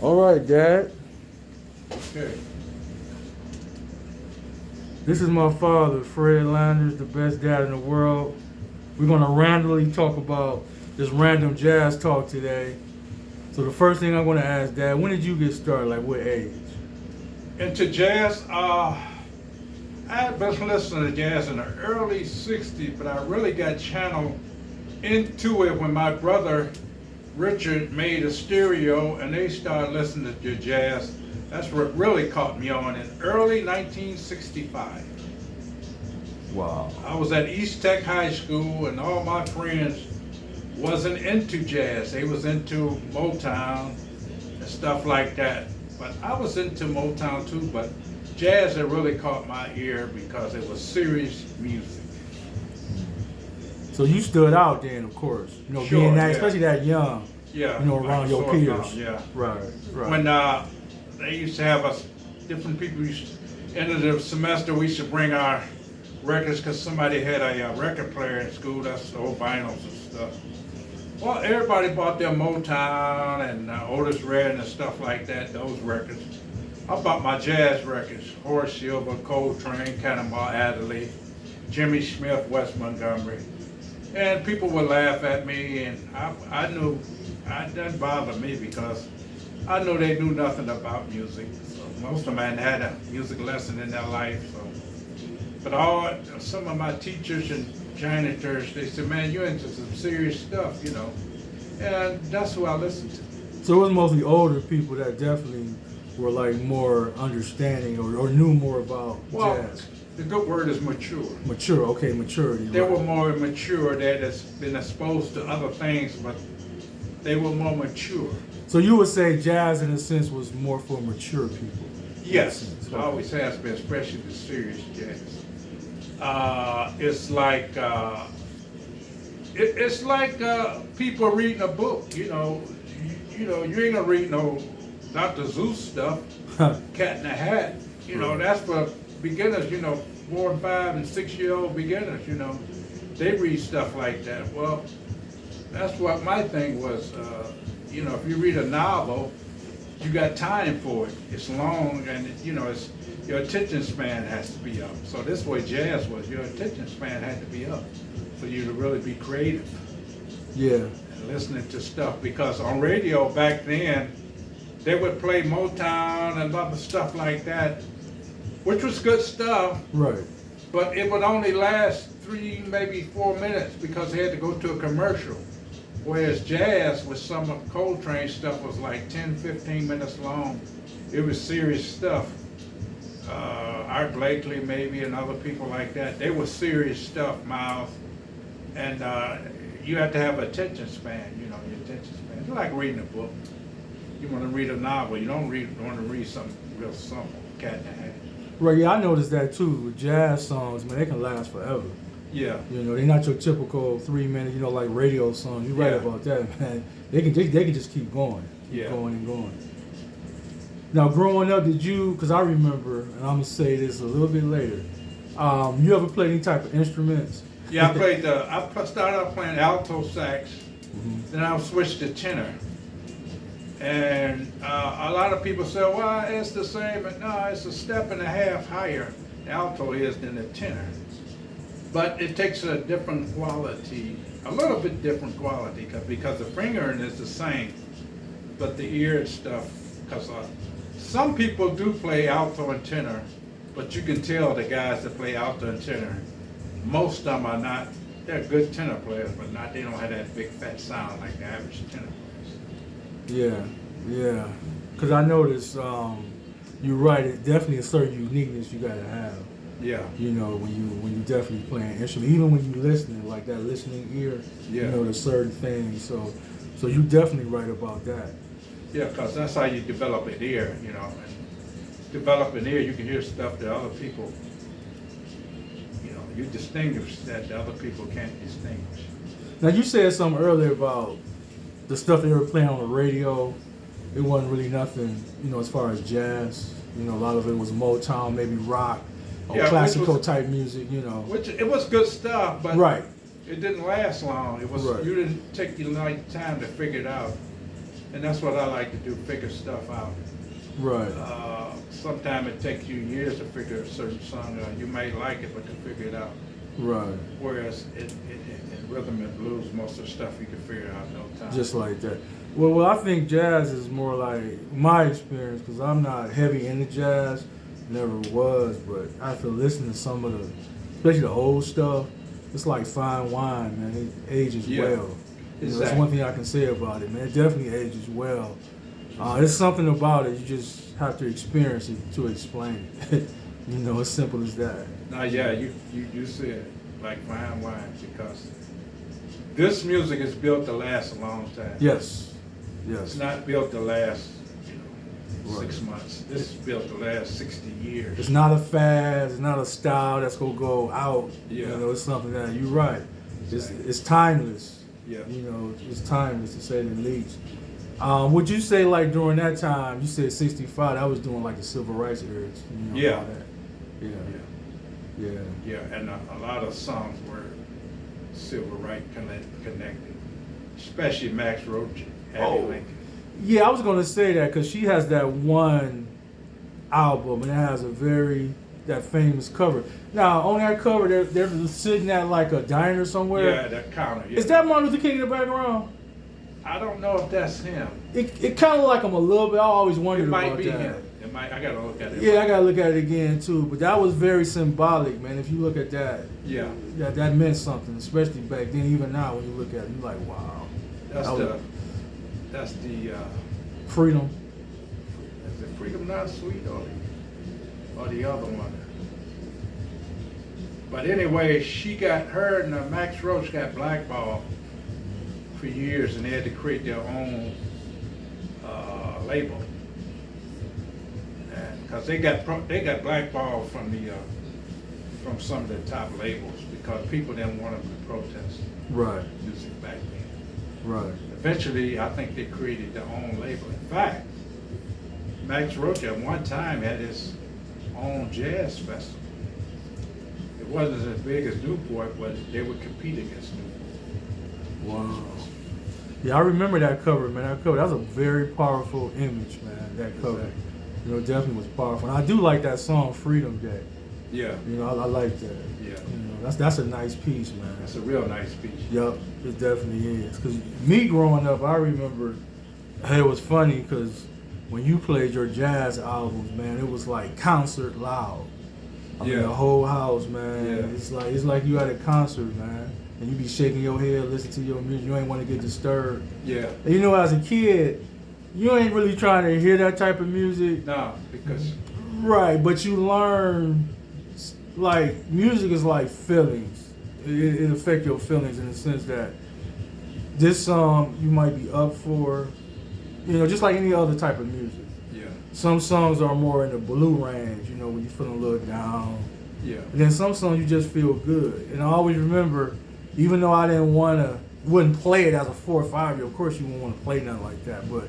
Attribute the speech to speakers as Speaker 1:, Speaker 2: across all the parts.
Speaker 1: All right, Dad.
Speaker 2: Okay.
Speaker 1: This is my father, Fred Landers, the best dad in the world. We're gonna randomly talk about this random jazz talk today. So the first thing I'm gonna ask, Dad, when did you get started? Like what age?
Speaker 2: Into jazz, I had been listening to jazz in the early 60s, but I really got channeled into it when my brother Richard made a stereo and they started listening to jazz. That's what really caught me on in early 1965.
Speaker 1: Wow.
Speaker 2: I was at East Tech High School and all my friends wasn't into jazz. They was into Motown and stuff like that. But I was into Motown too, but jazz had really caught my ear because it was serious music.
Speaker 1: So you stood out then, of course. You know,
Speaker 2: Sure,
Speaker 1: being that,
Speaker 2: yeah.
Speaker 1: especially that young.
Speaker 2: Yeah.
Speaker 1: You know, around your
Speaker 2: sort of
Speaker 1: peers.
Speaker 2: yeah.
Speaker 1: Right. Right.
Speaker 2: When they used to have us, different people used to, end of the semester, we should bring our records because somebody had a record player in school. That's the old vinyls and stuff. Well, everybody bought their Motown and Otis Redding and stuff like that, those records. I bought my jazz records, Horace Silver, Coltrane, Cannonball Adderley, Jimmy Smith, Wes Montgomery. And people would laugh at me, and I knew it didn't bother me because I knew they knew nothing about music. So most of them hadn't had a music lesson in their life. So, but some of my teachers and janitors, they said, "Man, you're into some serious stuff, you know." And that's who I listened to.
Speaker 1: So it was mostly older people that definitely were like more understanding or knew more about
Speaker 2: Well,
Speaker 1: jazz.
Speaker 2: the good word is mature.
Speaker 1: Mature, okay, maturity.
Speaker 2: They
Speaker 1: right.
Speaker 2: were more mature. They had been exposed to other things, but they were more mature.
Speaker 1: So you would say jazz, in a sense, was more for mature people.
Speaker 2: Yes, it always has been, especially the serious jazz. It's like it's like people reading a book. You ain't gonna read no Dr. Zeus stuff, Cat in the Hat. That's for beginners. 4 and 5 and 6-year-old beginners. They read stuff like that. Well, that's what my thing was. If you read a novel, you got time for it. It's long, and it's your attention span has to be up. So this way jazz was. Your attention span had to be up for you to really be creative.
Speaker 1: Yeah.
Speaker 2: And listening to stuff, because on radio back then, they would play Motown and other stuff like that, which was good stuff,
Speaker 1: Right.
Speaker 2: but it would only last 3, maybe 4 minutes because they had to go to a commercial. Whereas jazz with some of Coltrane stuff was like 10, 15 minutes long. It was serious stuff. Art Blakely maybe and other people like that. They were serious stuff, Miles. And you have to have attention span, your attention span. It's like reading a book. You want to read a novel. You don't want to read something real simple, Cat in the Hat.
Speaker 1: Right, yeah, I noticed that too. With jazz songs, man, they can last forever.
Speaker 2: Yeah.
Speaker 1: They're not your typical 3 minute, like radio songs. You're right
Speaker 2: Yeah.
Speaker 1: about that, man. They can just keep going.
Speaker 2: Yeah.
Speaker 1: Going and going. Now, growing up, did you, because I remember, and I'm going to say this a little bit later, you ever played any type of instruments?
Speaker 2: Yeah, I started out playing alto sax, then I switched to tenor. And a lot of people say, well, it's the same, but no, it's a step and a half higher, the alto is, than the tenor. But it takes a different quality, a little bit different quality, because the fingering is the same, but the ear and stuff, because some people do play alto and tenor, but you can tell the guys that play alto and tenor, most of them are not, they're good tenor players, but they don't have that big fat sound like the average tenor plays.
Speaker 1: Yeah. Because I noticed, you're right, it's definitely a certain uniqueness you got to have.
Speaker 2: Yeah.
Speaker 1: When you definitely playing instrument, even when you listening, like that listening ear,
Speaker 2: Yeah.
Speaker 1: to certain things. So you definitely right about that.
Speaker 2: Yeah, because that's how you develop an ear, and develop an ear, you can hear stuff that other people, you distinguish that the other people can't distinguish.
Speaker 1: Now you said something earlier about the stuff they were playing on the radio. It wasn't really nothing, as far as jazz. A lot of it was Motown, maybe rock, or classical type music.
Speaker 2: Which it was good stuff, but
Speaker 1: Right.
Speaker 2: it didn't last long. It was
Speaker 1: Right.
Speaker 2: You didn't take your time to figure it out. And that's what I like to do, figure stuff out.
Speaker 1: Right.
Speaker 2: Sometimes it takes you years to figure a certain song out. You may like it, but to figure it out.
Speaker 1: Right.
Speaker 2: Whereas in rhythm and blues, most of the stuff you can figure out in no time.
Speaker 1: Just like that. Well, I think jazz is more like my experience because I'm not heavy into jazz, never was, but after listening to some of the, especially the old stuff, it's like fine wine, man. It ages
Speaker 2: Yeah,
Speaker 1: well. You know, that's
Speaker 2: exactly.
Speaker 1: one thing I can say about it, man. It definitely ages well. There's something about it. You just have to experience it to explain it. You know, as simple as that.
Speaker 2: Now, yeah, you said like fine wine because this music is built to last a long time.
Speaker 1: Yes.
Speaker 2: It's
Speaker 1: Yes.
Speaker 2: not built to last,
Speaker 1: Right.
Speaker 2: 6 months. This is built to last 60 years.
Speaker 1: It's not a fad. It's not a style that's gonna go out.
Speaker 2: Yeah.
Speaker 1: You know, it's something that you're right.
Speaker 2: Exactly.
Speaker 1: It's timeless.
Speaker 2: Yeah.
Speaker 1: You know, it's timeless to say the least. Would you say like during that time? You said '65. That was doing like the civil rights era. You know,
Speaker 2: Yeah.
Speaker 1: all that. Yeah.
Speaker 2: Yeah.
Speaker 1: Yeah.
Speaker 2: Yeah, and a lot of songs were civil rights connected, especially Max Roach, Abby
Speaker 1: Oh.
Speaker 2: Lincoln.
Speaker 1: Yeah, I was gonna say that because she has that one album and it has that famous cover. Now on that cover, they're sitting at like a diner somewhere.
Speaker 2: Yeah, that counter. Yeah.
Speaker 1: Is that Martin Luther King in the background?
Speaker 2: I don't know if that's him.
Speaker 1: It kind of like him a little bit. I always wondered
Speaker 2: It might
Speaker 1: about
Speaker 2: be
Speaker 1: that.
Speaker 2: him. It might. I gotta look at it.
Speaker 1: Yeah, I gotta look at it again too. But that was very symbolic, man. If you look at that,
Speaker 2: Yeah.
Speaker 1: that meant something, especially back then. Even now, when you look at it, you're like, wow,
Speaker 2: That's
Speaker 1: That was-
Speaker 2: That's the.
Speaker 1: freedom.
Speaker 2: Is it Freedom Not Sweet or the other one? But anyway, her and Max Roach got blackballed for years, and they had to create their own label. Because they got blackballed from some of the top labels because people didn't want them to protest
Speaker 1: Right,
Speaker 2: music back then.
Speaker 1: right.
Speaker 2: Eventually, I think they created their own label. In fact, Max Roach at one time had his own jazz festival. It wasn't as big as Newport, but they would compete against Newport.
Speaker 1: Wow. Yeah, I remember that cover, man. That was a very powerful image, man. That cover,
Speaker 2: Exactly.
Speaker 1: you know, definitely was powerful. And I do like that song, Freedom Day.
Speaker 2: Yeah,
Speaker 1: You know, I like that.
Speaker 2: yeah.
Speaker 1: You know, that's a nice piece, man.
Speaker 2: That's a real nice speech.
Speaker 1: Yup, it definitely is. Cause me growing up, I remember it was funny because when you played your jazz albums, man, it was like concert loud. I mean,
Speaker 2: Yeah.
Speaker 1: the whole house, man.
Speaker 2: Yeah.
Speaker 1: It's like you at a concert, man, and you be shaking your head, listening to your music. You ain't want to get disturbed.
Speaker 2: Yeah.
Speaker 1: And you know, as a kid, you ain't really trying to hear that type of music,
Speaker 2: No, because
Speaker 1: right? But you learn, like, music is like feelings. It affects your feelings in the sense that this song you might be up for, you know, just like any other type of music.
Speaker 2: yeah,
Speaker 1: Some songs are more in the blue range, you know, when you're feeling a little down.
Speaker 2: yeah,
Speaker 1: And then some songs you just feel good. And I always remember, even though I wouldn't play it as a 4 or 5-year-old, of course you wouldn't want to play nothing like that, but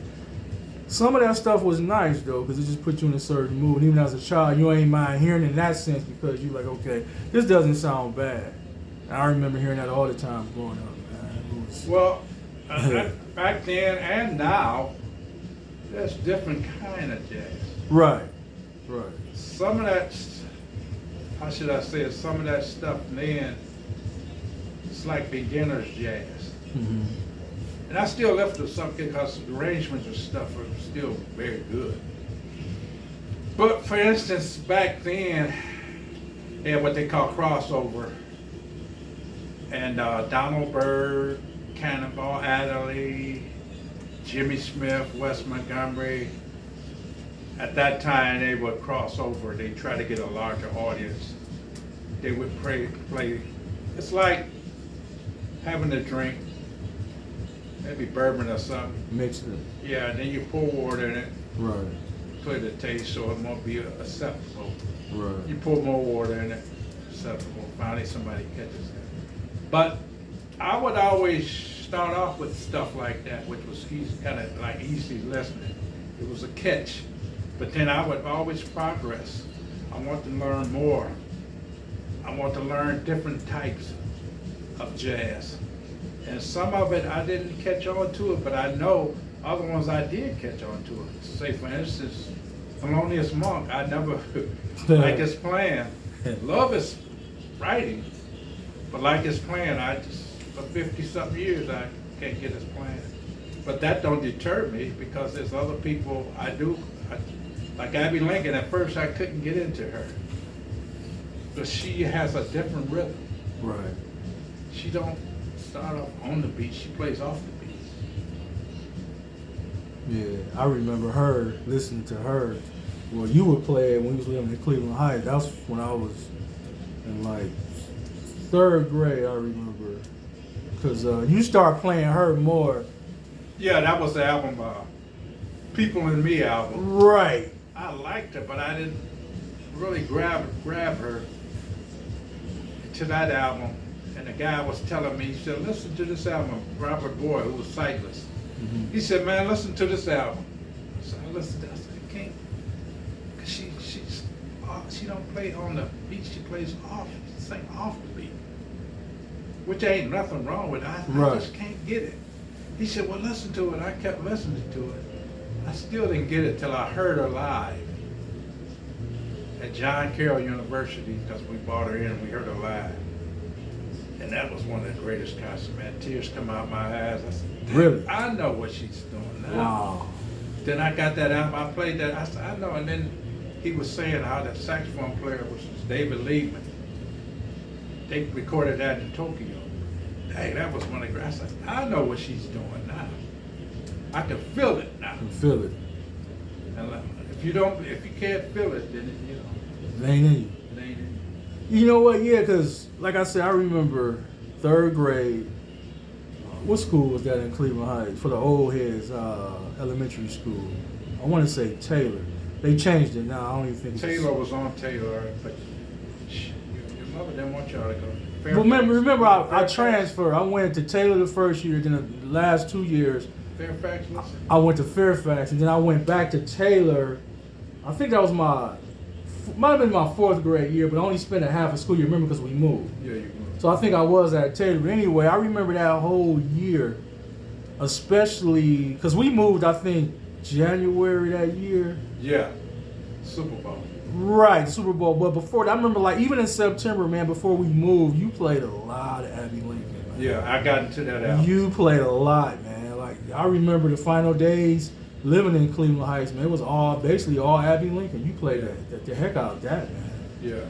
Speaker 1: some of that stuff was nice though, because it just put you in a certain mood. And even as a child, you ain't mind hearing it in that sense because you're like, okay, this doesn't sound bad. And I remember hearing that all the time growing up, man. It was,
Speaker 2: well, back then and now, there's different kind of jazz.
Speaker 1: right.
Speaker 2: Some of that, how should I say it? Some of that stuff then, it's like beginner's jazz.
Speaker 1: Mm-hmm.
Speaker 2: And I still left to some because the arrangements and stuff are still very good. But for instance, back then, they had what they call crossover. And Donald Byrd, Cannonball Adderley, Jimmy Smith, Wes Montgomery. At that time, they would cross over. They try to get a larger audience. They would play. It's like having a drink, maybe bourbon or something.
Speaker 1: Mixed it.
Speaker 2: Yeah, and then you pour water in it,
Speaker 1: Right.
Speaker 2: put it a taste so it won't be acceptable.
Speaker 1: Right.
Speaker 2: You pour more water in it, acceptable. Finally, somebody catches it. But I would always start off with stuff like that, which was kind of like easy listening. It was a catch. But then I would always progress. I want to learn more. I want to learn different types of jazz. And some of it I didn't catch on to it, but I know other ones I did catch on to it. Say for instance, Thelonious Monk, I never like his playing. Love his writing, but like his playing, I just for 50-something years I can't get his playing. But that don't deter me because there's other people like Abby Lincoln. At first I couldn't get into her, but she has a different rhythm.
Speaker 1: Right.
Speaker 2: She don't start off on the beat, she plays off the beat.
Speaker 1: Yeah, I remember her, listening to her. Well, you would play it when you was living in Cleveland Heights. That was when I was in like 3rd grade, I remember. Because you start playing her more.
Speaker 2: Yeah, that was the album, People in Me album.
Speaker 1: Right.
Speaker 2: I liked her, but I didn't really grab her to that album. And the guy was telling me, he said, listen to this album, Robert Boyd, who was sightless.
Speaker 1: Mm-hmm.
Speaker 2: He said, man, listen to this album. So I listened to it, I said, I can't, because she don't play on the beat, she plays off, sing off the beat. Which ain't nothing wrong with it, I just can't get it. He said, well, listen to it. I kept listening to it. I still didn't get it till I heard her live at John Carroll University, because we brought her in and we heard her live. And that was one of the greatest concerts, man. Tears come out my eyes. I said,
Speaker 1: Really?
Speaker 2: I know what she's doing now.
Speaker 1: Wow.
Speaker 2: Then I got that album, I played that, I said, I know. And then he was saying how that saxophone player was David Liebman. They recorded that in Tokyo. Hey, that was one of the great. I said, I know what she's doing now. I can feel it now.
Speaker 1: I can feel it.
Speaker 2: And if you can't feel it, then
Speaker 1: It ain't in you.
Speaker 2: it ain't in
Speaker 1: You know what? Yeah, because like I said, I remember 3rd grade. What school was that in Cleveland Heights? For the old heads, elementary school. I want to say Taylor. They changed it now. I don't even think
Speaker 2: Taylor was on Taylor, but your mother didn't want y'all to go.
Speaker 1: Well, remember, I transferred. I went to Taylor the first year, then the last 2 years,
Speaker 2: Fairfax, listen.
Speaker 1: I went to Fairfax, and then I went back to Taylor. I think that was might have been my 4th grade year, but I only spent a half a school year, remember, because we moved.
Speaker 2: Yeah, you moved.
Speaker 1: So I think I was at Taylor. But anyway, I remember that whole year, especially because we moved, I think, January that year.
Speaker 2: Yeah, Super Bowl.
Speaker 1: Right, Super Bowl. But before that, I remember, like, even in September, man, before we moved, you played a lot of Abby Lincoln, man.
Speaker 2: Yeah, I got into that album.
Speaker 1: You played a lot, man. Like, I remember the final days living in Cleveland Heights, man. It was basically all Abby Lincoln. You played the heck out of that, man.
Speaker 2: Yeah,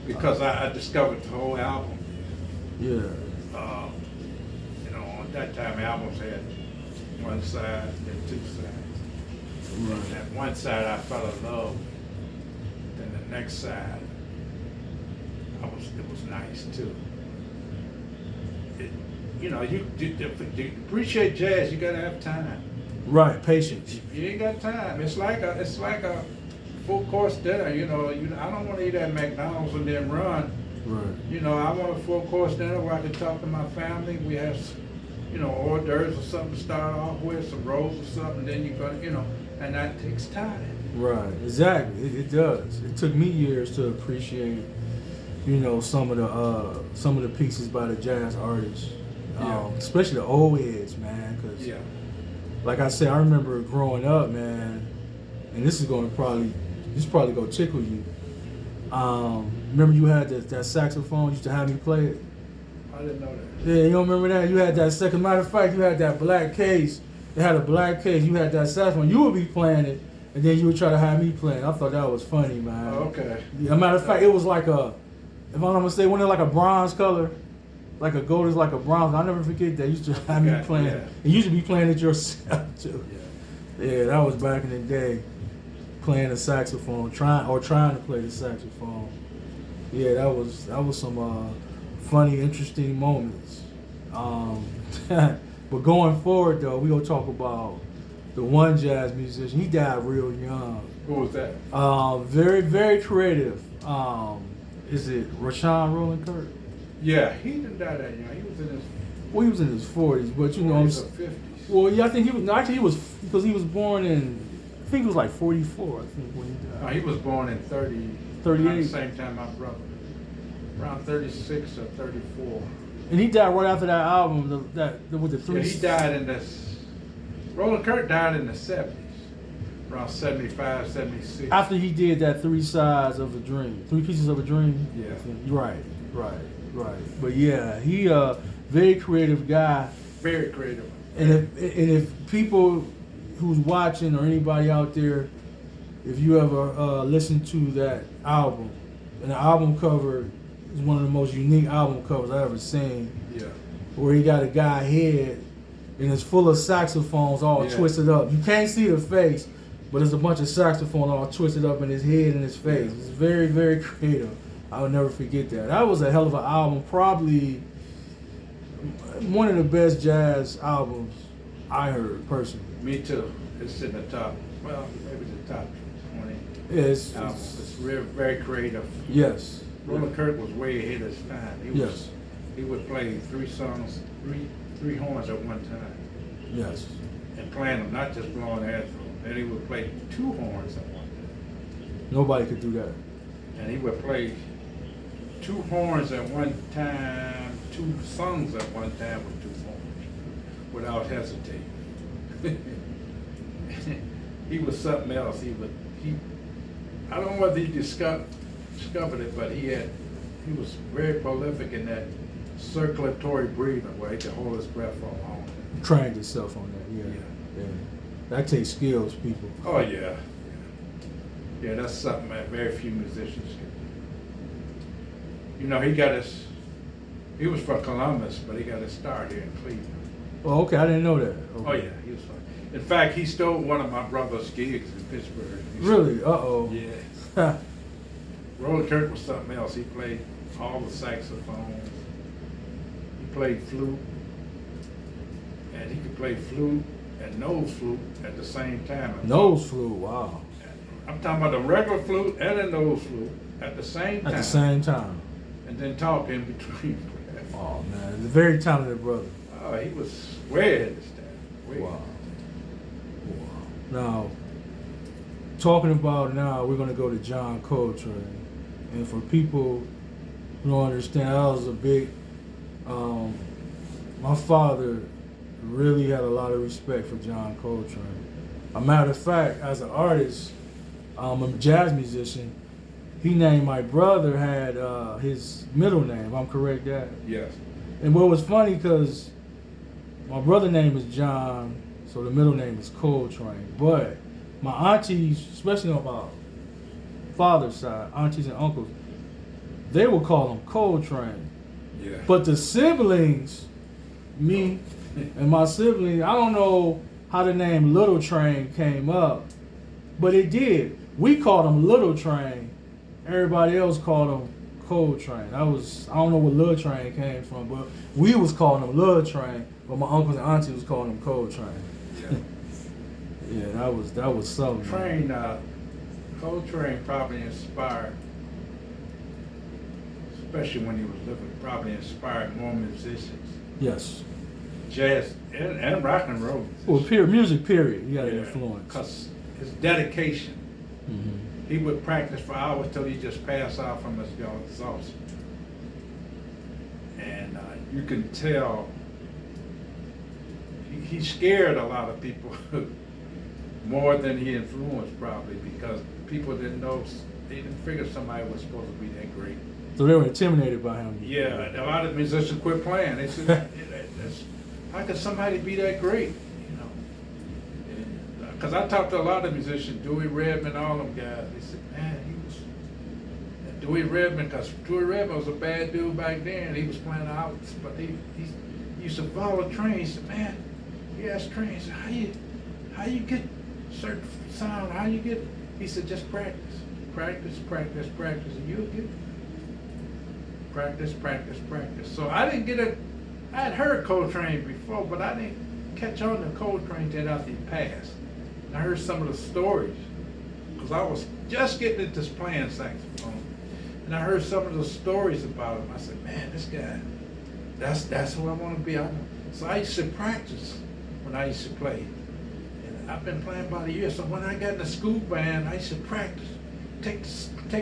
Speaker 2: because I discovered the whole album.
Speaker 1: Yeah.
Speaker 2: On that time, albums had one side and 2 sides.
Speaker 1: Right.
Speaker 2: And that one side I fell in love. Then the next side, it was nice too. To appreciate jazz, you gotta have time.
Speaker 1: Right, patience.
Speaker 2: If you ain't got time, it's like a full course dinner. I don't want to eat at McDonald's and then run.
Speaker 1: Right.
Speaker 2: I want a full course dinner where I can talk to my family. We have, hors d'oeuvres or something to start off with, some rolls or something. Then you're gonna, and that takes time.
Speaker 1: Right, exactly. It does. It took me years to appreciate, some of the pieces by the jazz artists, especially the old heads, man. Cause like I said, I remember growing up, man, and this is probably gonna tickle you. Remember you had that saxophone? You used to have me play it.
Speaker 2: I didn't know that.
Speaker 1: Yeah, you don't remember that? You had that second. Matter of fact, you had that black case. They had a black case. You had that saxophone. You would be playing it, and then you would try to have me playing. I thought that was funny, man.
Speaker 2: Oh, okay.
Speaker 1: Yeah, matter of fact, it was like if I'm not mistaken, wasn't it like a bronze color? Like a gold is like a bronze. I'll never forget that. You used to have me playing.
Speaker 2: Yeah.
Speaker 1: And you used to be playing it yourself too. Yeah, that was back in the day. Playing the saxophone, trying to play the saxophone. Yeah, that was some funny, interesting moments. But going forward, though, we gonna talk about the one jazz musician. He died real young.
Speaker 2: Who was that?
Speaker 1: Very, very creative. Is it Rashawn Roland Kirk?
Speaker 2: Yeah, he didn't die that young.
Speaker 1: He was in his 40s, but you know,
Speaker 2: 40s or 50s.
Speaker 1: Well, yeah, I think he was. No, actually, he was because he was born in. I think he was like 44. I think when he died.
Speaker 2: He was born in 38. Around the same time my brother. Around 36 or 34.
Speaker 1: And he died right after that album, with the
Speaker 2: Yeah,
Speaker 1: three.
Speaker 2: he died in the, Roland Kirk died in the 70s, around 75, 76.
Speaker 1: After he did that Three Sides of a Dream, Three Pieces of a Dream.
Speaker 2: Yeah.
Speaker 1: Right. But yeah, he very creative guy.
Speaker 2: Very creative.
Speaker 1: And if people who's watching or anybody out there, if you ever listen to that album, and the album cover is one of the most unique album covers I've ever seen.
Speaker 2: Yeah.
Speaker 1: Where he got a guy head and it's full of saxophones all twisted up. You can't see the face, but there's a bunch of saxophone all twisted up in his head and his face. It's very, very creative. I will never forget that. That was a hell of an album. Probably one of the best jazz albums I heard personally.
Speaker 2: Me too. It's in the top, well, maybe the top 20
Speaker 1: It's
Speaker 2: albums. It's very creative.
Speaker 1: yes.
Speaker 2: Roland Kirk was way ahead of his time.
Speaker 1: Yes.
Speaker 2: He would play three songs, three horns at one time.
Speaker 1: Yes.
Speaker 2: And playing them, not just blowing air through them. Then he would play two horns at one time.
Speaker 1: Nobody could do that.
Speaker 2: And he would play two horns at one time, two songs at one time with two horns, without hesitating. He was something else. I don't know whether he discovered it, but he was very prolific in that circulatory breathing where he could hold his breath for a long time.
Speaker 1: Trained yourself on that. Yeah. That takes skills, people.
Speaker 2: Oh yeah. Yeah, that's something that very few musicians can do. You know, he was from Columbus, but he got his start here in Cleveland.
Speaker 1: Oh, okay. I didn't know that. Okay.
Speaker 2: Oh yeah, he was fun. In fact, he stole one of my brother's gigs in Pittsburgh.
Speaker 1: Really? Uh-oh.
Speaker 2: Yeah. Roland Kirk was something else. He played all the saxophones. He played flute. And he could play flute and nose flute at the same time.
Speaker 1: Nose flute, wow.
Speaker 2: I'm talking about the regular flute and the nose flute at the same time.
Speaker 1: At the same time.
Speaker 2: And then talk in between.
Speaker 1: Oh, man. He's a very talented brother.
Speaker 2: Oh, he was way ahead of his time. Way
Speaker 1: Wow.
Speaker 2: ahead.
Speaker 1: Now, talking about now, we're going to go to John Coltrane. And for people who don't understand, that was a big, my father really had a lot of respect for John Coltrane. A matter of fact, as an artist, I'm a jazz musician, he named my brother had his middle name. I'm correct, Dad?
Speaker 2: Yes.
Speaker 1: And what was funny, because my brother's name is John, so the middle name is Coltrane. But my aunties, especially on my father's side, aunties and uncles, they would call him Coltrane.
Speaker 2: Yeah.
Speaker 1: But the siblings, me and my siblings, I don't know how the name Little Train came up, but it did. We called him Little Train. Everybody else called him Coltrane. I don't know where Little Train came from, but we was calling him Little Train, but my uncles and aunties was calling him Coltrane.
Speaker 2: Yeah.
Speaker 1: Yeah, that was something.
Speaker 2: Coltrane probably inspired, especially when he was living, probably inspired more musicians.
Speaker 1: Yes.
Speaker 2: Jazz and rock and roll.
Speaker 1: Well, music, period. He had an influence.
Speaker 2: Because his dedication,
Speaker 1: Mm-hmm.
Speaker 2: he would practice for hours till he just passed out from his exhaustion. And you can tell he scared a lot of people more than he influenced, probably, because people didn't know, they didn't figure somebody was supposed to be that great.
Speaker 1: So they were intimidated by him.
Speaker 2: Yeah, a lot of musicians quit playing. They said, how could somebody be that great? You know, because I talked to a lot of musicians, Dewey Redman, all them guys. They said, man, Dewey Redman, because Dewey Redman was a bad dude back then. He was playing out, but he used to follow trains. He said, man, he asked trains, how you get certain sound? How you get? He said, just practice, and you'll get it. Practice. So I didn't get it. I had heard Coltrane before, but I didn't catch on to Coltrane until after he passed. I heard some of the stories, because I was just getting into playing saxophone, and I heard some of the stories about him. I said, man, this guy, that's who I want to be. So I used to practice when I used to play. And I've been playing about a year, so when I got in the school band, I used to practice. Take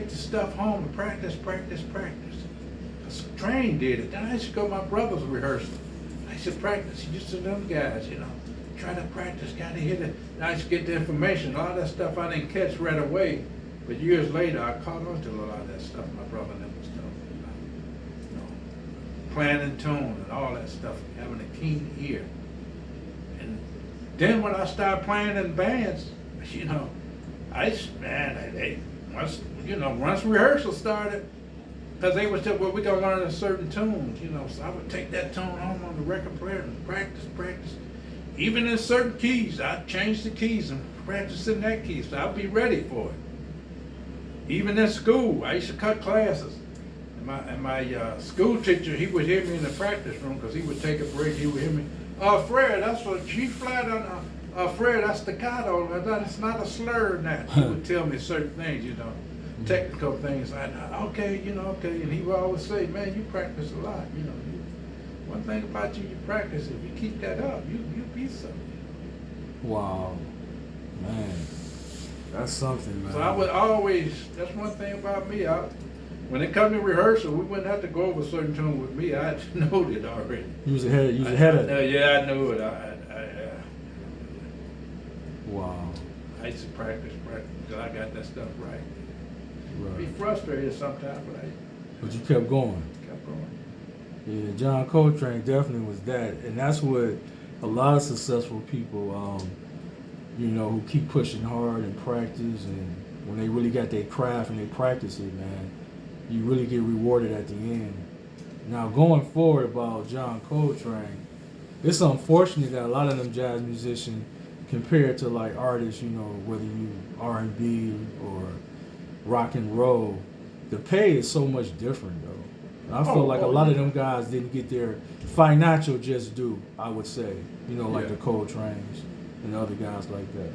Speaker 2: the stuff home and practice. Train did it. Then I used to go to my brother's rehearsal. I used to practice. Used to them guys, try to practice, kind of hit it. And I used to get the information. A lot of that stuff I didn't catch right away, but years later I caught on to a lot of that stuff my brother and them was talking about. Playing in tune and all that stuff, having a keen ear. And then when I started playing in bands, once rehearsal started, because they would say, well, we gonna learn a certain tune, so I would take that tune home on the record player and practice. Even in certain keys, I'd change the keys and practice in that key, so I'd be ready for it. Even in school, I used to cut classes. And my school teacher, he would hear me in the practice room, because he would take a break, he would hear me, Fred, that's a G flat on, Fred, that's staccato, that's not a slur in that. He would tell me certain things, technical things. Okay, and he would always say, man, you practice a lot, one thing about you practice, if you keep that up, you'll be something.
Speaker 1: Wow, man, that's something, man.
Speaker 2: So I would always, that's one thing about me, when it comes to rehearsal, we wouldn't have to go over a certain tune with me. I know it already.
Speaker 1: You was ahead of it.
Speaker 2: Yeah, I knew it.
Speaker 1: Wow.
Speaker 2: I used to practice until I got that stuff right.
Speaker 1: Right.
Speaker 2: Be frustrated sometimes,
Speaker 1: but you kept going.
Speaker 2: Kept going.
Speaker 1: Yeah, John Coltrane definitely was that, and that's what a lot of successful people, who keep pushing hard and practice, and when they really got their craft and they practice it, man, you really get rewarded at the end. Now, going forward about John Coltrane, it's unfortunate that a lot of them jazz musicians, compared to like artists, whether you R&B or rock and roll, the pay is so much different though. And I feel like a lot of them guys didn't get their financial just due, I would say, like the Coltranes and other guys like that.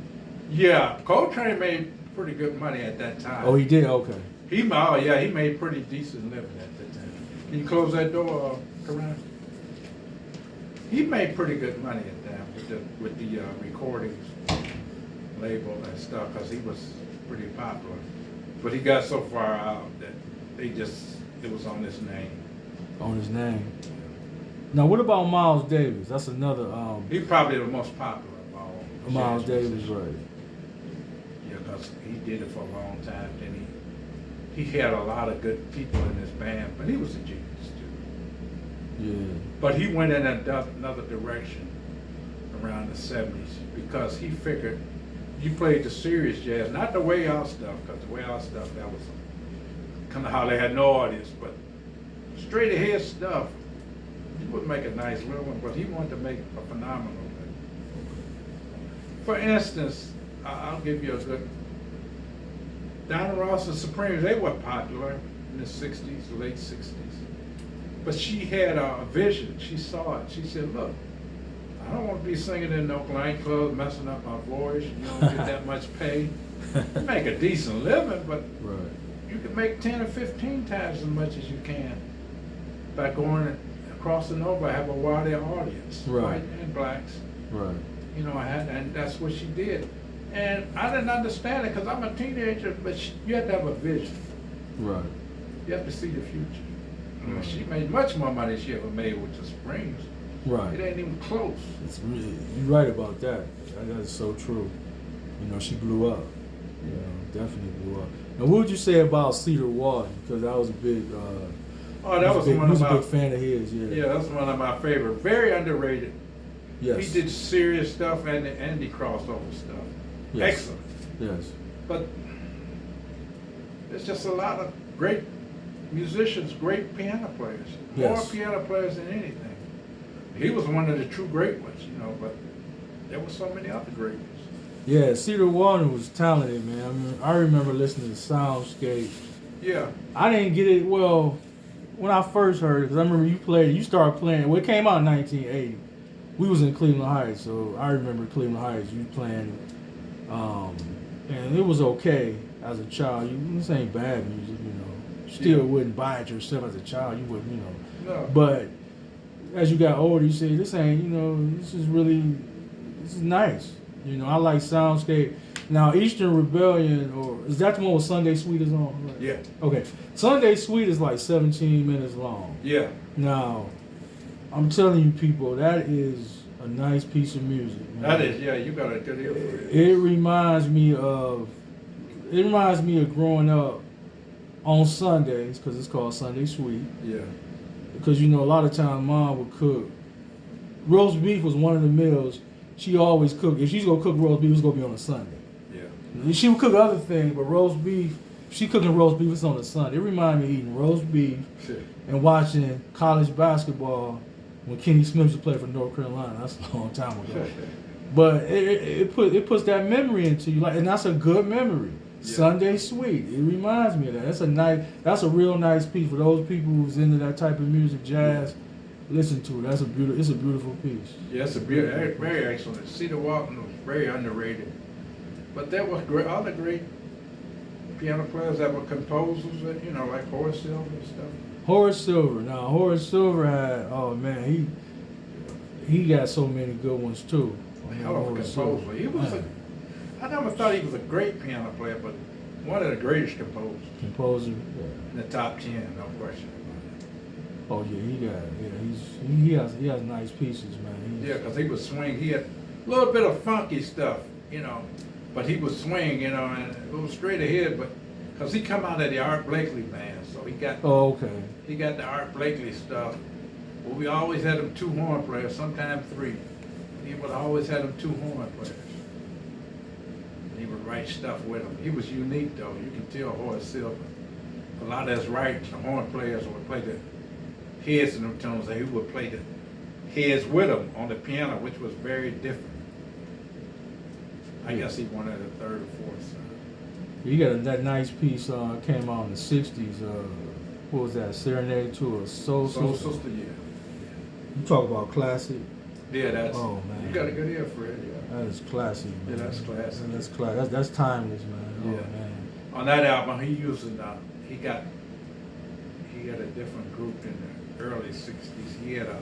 Speaker 2: Yeah, Coltrane made pretty good money at that time.
Speaker 1: Oh, he did? Okay.
Speaker 2: He made pretty decent living at that time. Can you close that door, Karan? He made pretty good money at that with the recordings label and stuff, because he was pretty popular. But he got so far out that it was on his name.
Speaker 1: On his name. Now, what about Miles Davis? That's another.
Speaker 2: He's probably the most popular of all.
Speaker 1: Miles Davis, right?
Speaker 2: Yeah, because he did it for a long time. Then he had a lot of good people in his band, but he was a genius too.
Speaker 1: Yeah.
Speaker 2: But he went in another direction around the 70s, because he figured you played the serious jazz, not the way out stuff, because the way out stuff, that was kind of how they had no audience, but straight ahead stuff, he would make a nice little one, but he wanted to make a phenomenal one. For instance, I'll give you a good, Donna Ross and Supremes, they were popular in the 60s, the late 60s. But she had a vision. She saw it. She said, look, I don't want to be singing in no blind clubs, messing up my voice. You don't get that much pay. You make a decent living, but
Speaker 1: right.
Speaker 2: You can make 10 or 15 times as much as you can by going crossing over, have a wider audience,
Speaker 1: right.
Speaker 2: White and blacks.
Speaker 1: Right.
Speaker 2: And that's what she did. And I didn't understand it because I'm a teenager, but you have to have a vision.
Speaker 1: Right.
Speaker 2: You have to see the future. She made much more money than she ever made with the Springs.
Speaker 1: Right.
Speaker 2: It ain't even close.
Speaker 1: You're right about that. That's so true. She blew up. Definitely blew up. Now, what would you say about Cedar Walton? Because I was a big.
Speaker 2: One of my.
Speaker 1: Big fan of his. Yeah.
Speaker 2: Yeah, that's one of my favorite. Very underrated.
Speaker 1: Yes.
Speaker 2: He did serious stuff and the crossover stuff.
Speaker 1: Yes.
Speaker 2: Excellent.
Speaker 1: Yes.
Speaker 2: But there's just a lot of great musicians, great piano players.
Speaker 1: Yes.
Speaker 2: More piano players than anything. He was one of the true great ones, but there were so many other great ones.
Speaker 1: Yeah, Cedar Walton was talented, man. I remember listening to Soundscape.
Speaker 2: Yeah.
Speaker 1: I didn't get it well when I first heard it, because I remember you started playing. Well, it came out in 1980. We was in Cleveland Heights, so I remember Cleveland Heights. You playing, and it was okay as a child. This ain't bad music, You still wouldn't buy it yourself as a child. You wouldn't,
Speaker 2: No.
Speaker 1: But as you got older, you say, this ain't, this is nice. I like Soundscape. Now, Eastern Rebellion, or is that the one with Sunday Sweet is on? Right?
Speaker 2: Yeah,
Speaker 1: Okay. Sunday Sweet is like 17 minutes long.
Speaker 2: yeah.
Speaker 1: Now, I'm telling you, people, that is a nice piece of music. Man.
Speaker 2: That is, yeah, you got a good ear for it.
Speaker 1: It reminds me of growing up on Sundays because it's called Sunday Sweet.
Speaker 2: Yeah,
Speaker 1: Because you know, a lot of times mom would cook. Roast beef was one of the meals she always cooked. If she's gonna cook roast beef, it's gonna be on a Sunday.
Speaker 2: yeah.
Speaker 1: She would cook other things, but roast beef, if she cooking roast beef, it's on a Sunday. It reminded me of eating roast beef
Speaker 2: Shit.
Speaker 1: and watching college basketball when Kenny Smith used to play for North Carolina. That's a long time ago. But it puts that memory into you, like, and that's a good memory.
Speaker 2: Yeah.
Speaker 1: Sunday Sweet. It reminds me of that. That's a real nice piece for those people who's into that type of music, jazz. Listen to it. It's a beautiful piece.
Speaker 2: Yeah, it's a very excellent. Cedar Walton was very underrated, but there was great, other great piano players that were composers, that, you know, like Horace Silver and stuff.
Speaker 1: Horace Silver. Now Horace Silver had, oh man, he got so many good ones too.
Speaker 2: A hell of a
Speaker 1: Horace
Speaker 2: composer.
Speaker 1: Silver.
Speaker 2: He was I never thought he was a great piano player, but one of the greatest composers
Speaker 1: Composer.
Speaker 2: in the top 10, no question
Speaker 1: Oh yeah, he has nice pieces, man.
Speaker 2: about it. Yeah, because he would swing. He had a little bit of funky stuff, you know, but he would swing, you know, and it was straight ahead. But because he come out of the Art Blakely band, so he got
Speaker 1: Oh okay.
Speaker 2: he got the Art Blakely stuff. Well, we always had him two horn players, sometimes three. He would always had him two horn players. He would write stuff with him. He was unique though. You can tell Horace Silver. A lot of his writing, the horn players would play the heads in them tones, and he would play the heads with him on the piano, which was very different. I guess he wanted a third or fourth.
Speaker 1: You got that nice piece came out in the '60s. What was that? Serenade to a Soul Sister.
Speaker 2: Sister, yeah.
Speaker 1: You talk about classic.
Speaker 2: Yeah, that's.
Speaker 1: Oh, man.
Speaker 2: You got a good ear for it, yeah.
Speaker 1: That is classic, man.
Speaker 2: Yeah, that's classic.
Speaker 1: That's classic. That's timeless, man. Oh,
Speaker 2: Yeah.
Speaker 1: man.
Speaker 2: On that album, he using he had a different group in the early '60s. He had a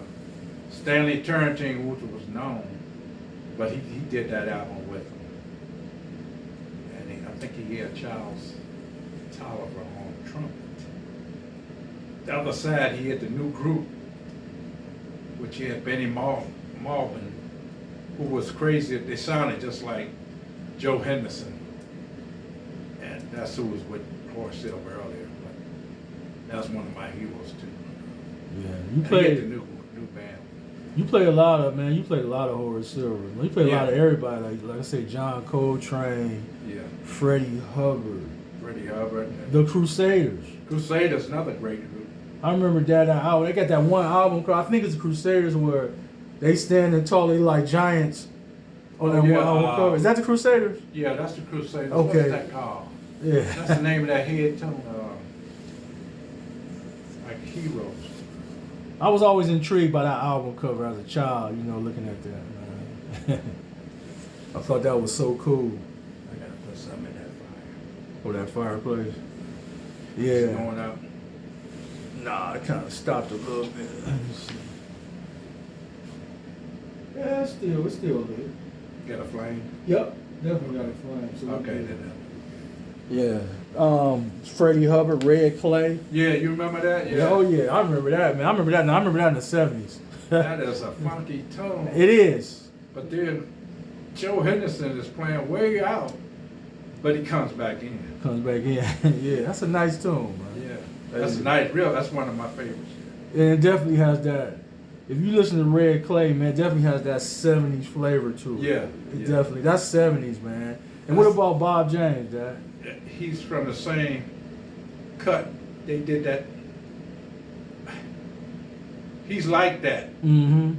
Speaker 2: Stanley Turrentine, which was known, but he did that album with him, and I think he had Charles Tolliver on trumpet. The other side, he had the new group, which he had Benny Malvin, who was crazy. They sounded just like Joe Henderson. And that's who was with Horace Silver earlier. But that's one of my heroes too.
Speaker 1: Yeah, you
Speaker 2: And he had the
Speaker 1: played.
Speaker 2: new band.
Speaker 1: You played a lot of Horace Silver. You played a lot
Speaker 2: Yeah.
Speaker 1: of everybody, like I say, John Coltrane,
Speaker 2: Yeah.
Speaker 1: Freddie Hubbard,
Speaker 2: Freddie Hubbard. And
Speaker 1: the Crusaders.
Speaker 2: Crusaders, another great group.
Speaker 1: I remember that album. They got that one album. I think it's the Crusaders where they standing tall, they like giants on that
Speaker 2: yeah,
Speaker 1: one album cover. Is that the Crusaders?
Speaker 2: Yeah, that's the Crusaders.
Speaker 1: Okay.
Speaker 2: What's that called?
Speaker 1: Yeah.
Speaker 2: That's the name of that head tone. Like Heroes.
Speaker 1: I was always intrigued by that album cover as a child, looking at that, man. I thought that was so cool.
Speaker 2: I gotta put something in that fire.
Speaker 1: Oh, that fireplace.
Speaker 2: It's
Speaker 1: Yeah.
Speaker 2: going up.
Speaker 1: Nah, it kind of stopped a little bit. Let me see. Yeah, it's still lit.
Speaker 2: Got a flame?
Speaker 1: Yep, definitely got a flame. So
Speaker 2: Okay, then.
Speaker 1: Yeah. Freddie Hubbard, Red Clay.
Speaker 2: Yeah, you remember that?
Speaker 1: Yeah. Oh yeah, I remember that, man. I remember that in the '70s.
Speaker 2: That is a funky tone.
Speaker 1: It is.
Speaker 2: But then Joe Henderson is playing way out, but he comes back in.
Speaker 1: Comes back in. Yeah, that's a nice tune, man.
Speaker 2: Yeah, that's nice. That's one of my favorites.
Speaker 1: And it definitely has that. If you listen to Red Clay, man, it definitely has that '70s flavor to it.
Speaker 2: Yeah,
Speaker 1: It
Speaker 2: yeah.
Speaker 1: definitely. That's '70s, man. And what about Bob James, Dad?
Speaker 2: He's from the same cut. They did that. He's like that.
Speaker 1: Mm-hmm.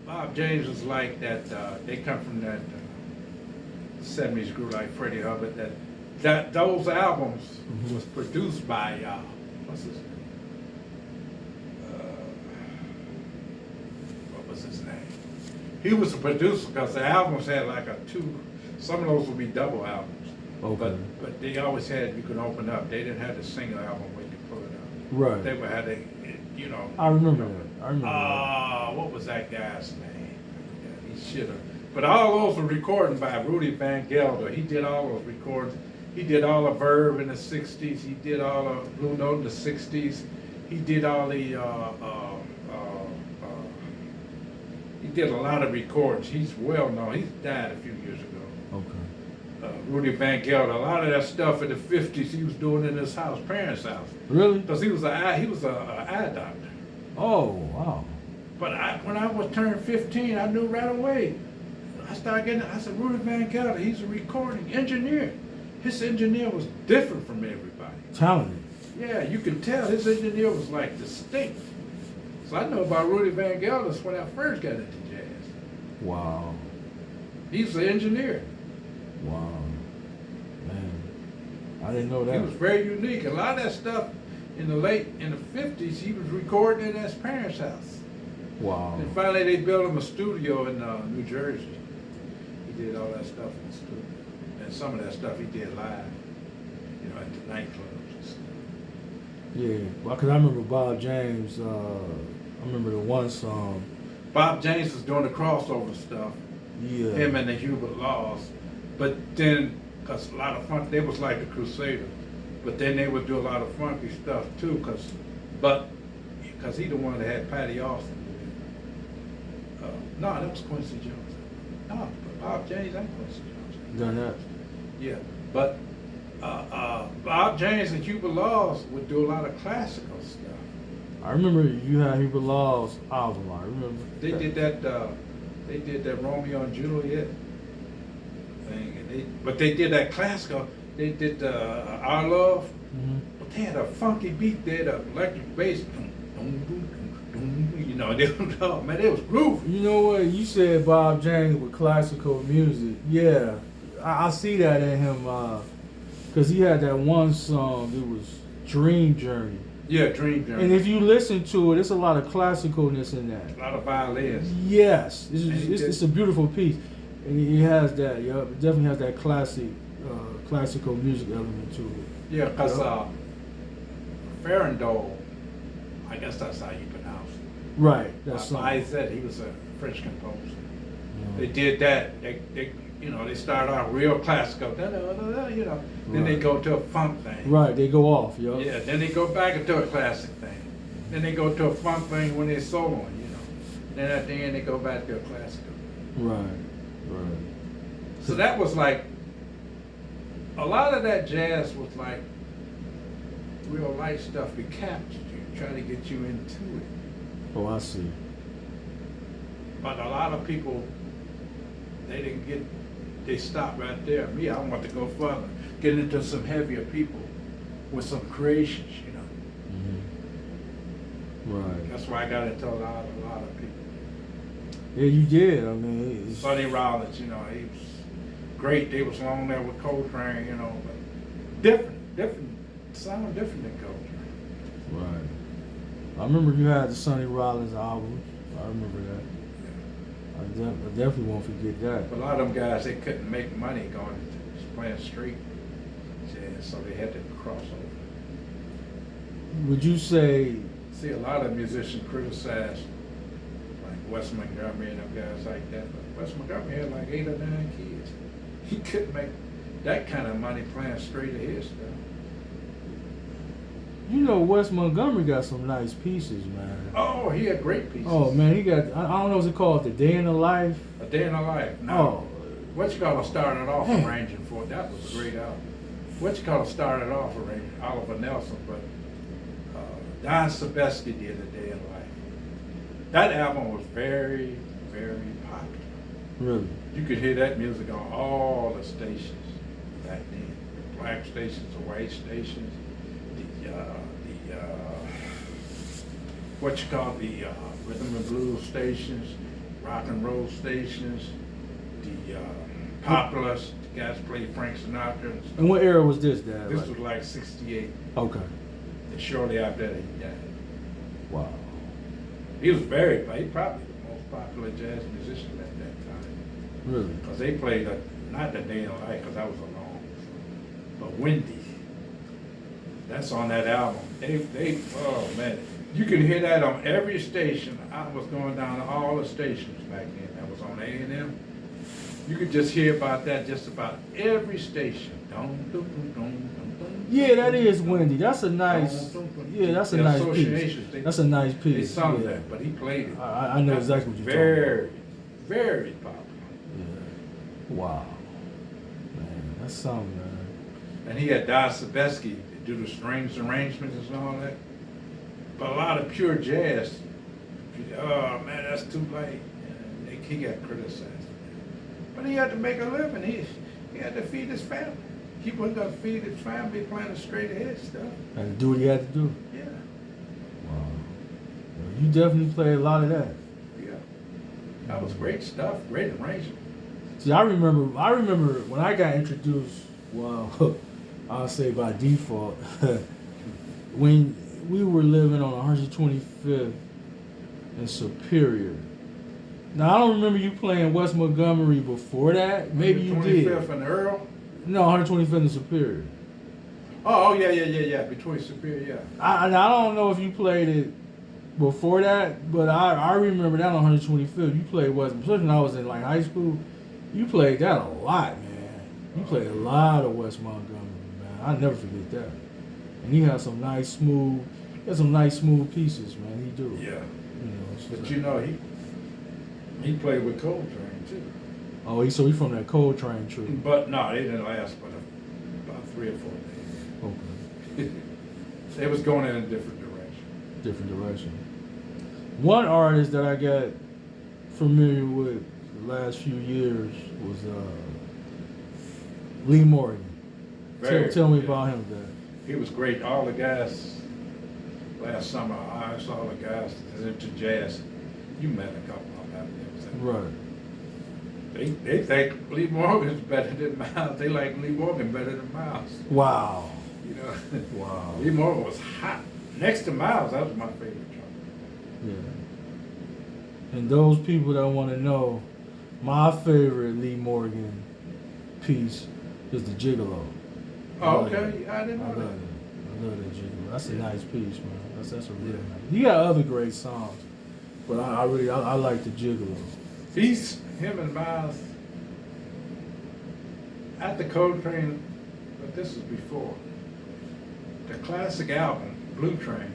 Speaker 2: Bob James is like that. They come from that 70s group like Freddie Hubbard. That those albums
Speaker 1: Mhm.
Speaker 2: was produced by what's his name? What was his name? He was a producer because the albums had like some of those would be double albums.
Speaker 1: Okay.
Speaker 2: But they always had, you could open up. They didn't have the single album where you could pull it up.
Speaker 1: Right.
Speaker 2: They would have
Speaker 1: I remember that. I remember that.
Speaker 2: what was that guy's name? Yeah, he should have. But all those were recorded by Rudy Van Gelder. He did all those recordings. He did all of Verve in the 60s. He did all of Blue Note in the 60s. He did all the, he did a lot of recordings. He's well known. He's died a few years ago.
Speaker 1: Okay.
Speaker 2: Rudy Van Gelder. A lot of that stuff in the 50s he was doing in his house, parents' house.
Speaker 1: Really?
Speaker 2: Because he was a eye doctor.
Speaker 1: Oh, wow.
Speaker 2: But when I was turned 15, I knew right away. I said, Rudy Van Gelder, he's a recording engineer. His engineer was different from everybody.
Speaker 1: Talented.
Speaker 2: Yeah, you can tell his engineer was like distinct. So I know about Rudy Van Gelder when I first got into jazz.
Speaker 1: Wow.
Speaker 2: He's the engineer.
Speaker 1: Wow. Man, I didn't know that.
Speaker 2: He was very unique. A lot of that stuff in the 50s, he was recording at his parents' house.
Speaker 1: Wow.
Speaker 2: And finally they built him a studio in New Jersey. He did all that stuff in the studio. And some of that stuff he did live, at the nightclubs and stuff.
Speaker 1: Yeah, well, cause I remember Bob James. I remember the one song.
Speaker 2: Bob James was doing the crossover stuff.
Speaker 1: Yeah.
Speaker 2: Him and the Hubert Laws. But then, cause a lot of funk, they was like the Crusaders. But then they would do a lot of funky stuff too, cause he the one that had Patty Austin. No, that was Quincy Jones. No, Bob James and Quincy Jones.
Speaker 1: Done that.
Speaker 2: Yeah, but Bob James and Hubert Laws would do a lot of classical stuff.
Speaker 1: I remember you had Hubert Law's album. I remember.
Speaker 2: They did that Romeo and Juliet thing, but they did that classical. They did Our Love, but they had a funky beat there, the electric bass. Man, it was groovy.
Speaker 1: You know what? You said Bob James with classical music. Yeah, I see that in him. Cause he had that one song. It was Dream Journey.
Speaker 2: Yeah, Dream Journey.
Speaker 1: And if you listen to it, there's a lot of classicalness in that.
Speaker 2: A lot of violins.
Speaker 1: Yes, it's a beautiful piece, and he has that. Yeah, it definitely has that classical music element to it.
Speaker 2: Yeah, because Farandole, I guess that's how you pronounce it.
Speaker 1: Right, that's
Speaker 2: I said he was a French composer. They did that. They started out real classical. Then they go to a funk thing.
Speaker 1: Right, they go off, yo.
Speaker 2: Yeah, then they go back into a classic thing. Then they go to a funk thing when they're soloing, Then at the end they go back to a classical.
Speaker 1: Right.
Speaker 2: So that was like, a lot of that jazz was like real light stuff. It captured you, trying to get you into it.
Speaker 1: Oh, I see.
Speaker 2: But a lot of people, they stopped right there. Me, I want to go further, get into some heavier people with some creations,
Speaker 1: Right.
Speaker 2: That's why I got into a lot of people.
Speaker 1: Yeah, you did. I mean,
Speaker 2: Sonny Rollins, he was great. They was along there with Coltrane, but different, sound different than Coltrane.
Speaker 1: Right. I remember you had the Sonny Rollins album. I remember that. I definitely won't forget that.
Speaker 2: But a lot of them guys, they couldn't make money going to playing street jazz, so they had to cross over.
Speaker 1: Would you say?
Speaker 2: See, a lot of musicians criticize, like Wes Montgomery and them guys like that. But Wes Montgomery had like 8 or 9 kids. He couldn't make that kind of money playing straight ahead stuff.
Speaker 1: Wes Montgomery got some nice pieces, man.
Speaker 2: Oh, he had great pieces.
Speaker 1: Oh man, he got, I don't know what's it called, The Day in the Life.
Speaker 2: A Day in the Life. No.
Speaker 1: Oh.
Speaker 2: What you call it started off arranging for it. That was a great album. What you call it started off arranging Oliver Nelson, but Don Sebesky did A Day in the Life. That album was very, very popular.
Speaker 1: Really?
Speaker 2: You could hear that music on all the stations back then. The black stations, the white stations, the rhythm and blues stations, rock and roll stations, the populists, the guys played Frank Sinatra.
Speaker 1: And what era was this, Dad?
Speaker 2: This was like 68.
Speaker 1: Okay.
Speaker 2: And shortly after that, he died.
Speaker 1: Wow.
Speaker 2: He was probably the most popular jazz musician at that time.
Speaker 1: Really?
Speaker 2: Because they played, not The Day in the Life, because that was alone, but Wendy. That's on that album. Oh man, you can hear that on every station. I was going down to all the stations back then. That was on A&M. You could just hear about that just about every station. Dum, dum, dum, dum, dum,
Speaker 1: Yeah, that is windy. That's a nice.
Speaker 2: dum, dum, dum.
Speaker 1: Yeah, that's a
Speaker 2: The
Speaker 1: nice
Speaker 2: associations,
Speaker 1: piece.
Speaker 2: they-
Speaker 1: That's a nice
Speaker 2: They
Speaker 1: piece.
Speaker 2: sung
Speaker 1: Yeah.
Speaker 2: that, but he played it.
Speaker 1: I know exactly what you're
Speaker 2: Very, very popular.
Speaker 1: Yeah. Wow. Man, that's something, man.
Speaker 2: And he had Don Sebesky do the strings arrangements and all that. But a lot of pure jazz, oh man, that's too late. And he got criticized. But he had to make a living. He had to feed his family. He wasn't gonna feed his family playing straight ahead stuff.
Speaker 1: And do what he had to do.
Speaker 2: Yeah,
Speaker 1: Wow. Well, you definitely played a lot of that.
Speaker 2: yeah. That was great stuff, great arrangement.
Speaker 1: See, I remember when I got introduced, well, I'll say by default, when we were living on 125th and Superior. Now, I don't remember you playing West Montgomery before that. Maybe you did.
Speaker 2: 25th and Earl.
Speaker 1: No, 125th and Superior.
Speaker 2: Oh, yeah. Between Superior, yeah.
Speaker 1: I don't know if you played it before that, but I remember that on 125th. You played West, especially when I was in like high school. You played that a lot, man. You played a lot of West Montgomery, man. I never forget that. And he had some nice smooth pieces, man. He do.
Speaker 2: Yeah.
Speaker 1: You know, so
Speaker 2: But you know, he played with Coltrane too.
Speaker 1: oh, so he from that Coltrane tree.
Speaker 2: But no, they didn't last but about 3 or 4 days.
Speaker 1: Okay.
Speaker 2: They was going in a different direction.
Speaker 1: Different direction. One artist that I got familiar with the last few years was Lee Morgan. Tell me about him, Dad.
Speaker 2: He was great. All the guys last summer, I saw the guys that's into jazz. You met a couple of them.
Speaker 1: Right.
Speaker 2: They think Lee Morgan's better than Miles. They like Lee Morgan better than Miles.
Speaker 1: Wow.
Speaker 2: You know.
Speaker 1: Wow.
Speaker 2: Lee Morgan was hot. Next to Miles, that was my favorite trumpet.
Speaker 1: Yeah. And those people that want to know, my favorite Lee Morgan piece is the Gigolo.
Speaker 2: Oh, okay. I didn't
Speaker 1: I
Speaker 2: know
Speaker 1: love
Speaker 2: that.
Speaker 1: it. I love that Gigolo. That's a nice piece, man. That's a real
Speaker 2: Yeah.
Speaker 1: nice. He got other great songs, but I really like the Gigolo.
Speaker 2: Him and Miles, at the Coltrane, but this was before, the classic album, Blue Train,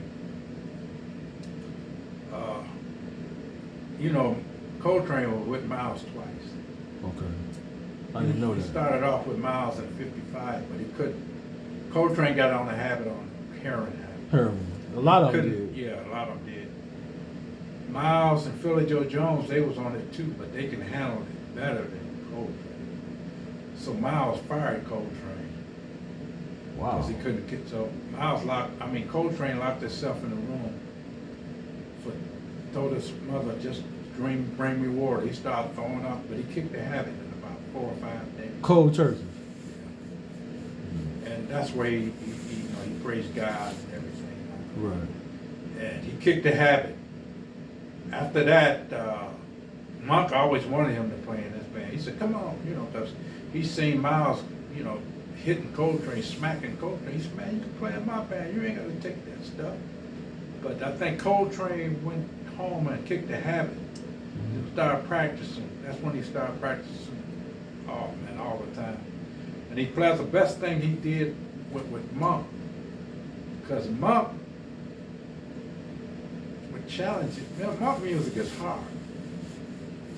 Speaker 2: you know, Coltrane was with Miles twice.
Speaker 1: Okay. I didn't know
Speaker 2: He
Speaker 1: that.
Speaker 2: started off with Miles at 55, but he couldn't. Coltrane got on the habit on heroin habit.
Speaker 1: Heroin. A lot of them
Speaker 2: Couldn't,
Speaker 1: did.
Speaker 2: yeah, a lot of them did. Miles and Philly Joe Jones, they was on it too, but they can handle it better than Coltrane. So Miles fired Coltrane
Speaker 1: Wow.
Speaker 2: because he couldn't get. So Coltrane locked himself in the room. Told his mother, just bring me water. He started throwing up, but he kicked the habit in about 4 or 5 days.
Speaker 1: Cold turkey.
Speaker 2: And that's where he praised God and everything.
Speaker 1: Right.
Speaker 2: And he kicked the habit. After that, Monk always wanted him to play in this band. He said, come on, because he's seen Miles, hitting Coltrane, smacking Coltrane. He said, man, you can play in my band. You ain't got to take that stuff. But I think Coltrane went home and kicked the habit and started practicing. That's when he started practicing, oh man, all the time. And he plays the best thing he did with Monk. Because Monk would challenge it. Monk music is hard.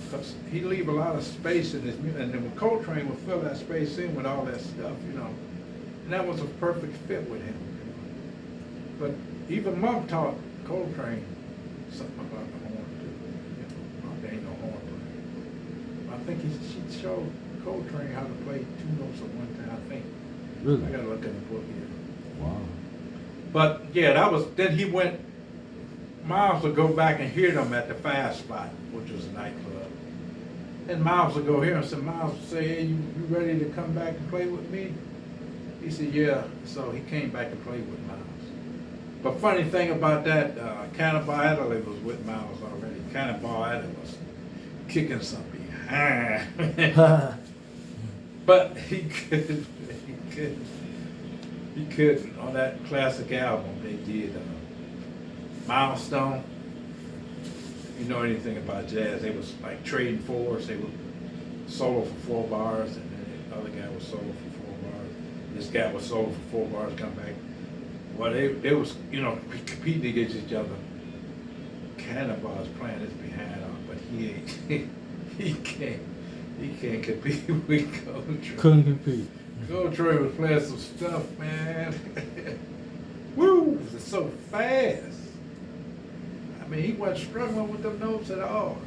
Speaker 2: Because he leave a lot of space in his music. And then Coltrane would fill that space in with all that stuff, And that was a perfect fit with him. But even Monk taught Coltrane something about the horn too. Monk ain't no horn player. I think she showed Coltrane how to play 2 notes at one time. I think.
Speaker 1: Really?
Speaker 2: I gotta look in the book here.
Speaker 1: Wow.
Speaker 2: But yeah, then he went. Miles would go back and hear them at the Fast Spot, which was a nightclub. And Miles would go here and say, Miles would say, hey, you ready to come back and play with me? He said, yeah. So he came back and played with Miles. But funny thing about that, Cannonball Adderley was with Miles already. Cannonball Adderley was kicking some behind. But he couldn't. On that classic album, they did Milestone. If you know anything about jazz, they was like trading fours. They would solo for 4 bars, and then the other guy was solo for 4 bars. This guy was solo for 4 bars, come back. Well, they was, competing against each other. Cannonball's playing his behind off, but he ain't, he can't compete with Coach.
Speaker 1: Couldn't compete.
Speaker 2: Coach Troy was playing some stuff, man. Woo! It's so fast. I mean, he wasn't struggling with them notes at all.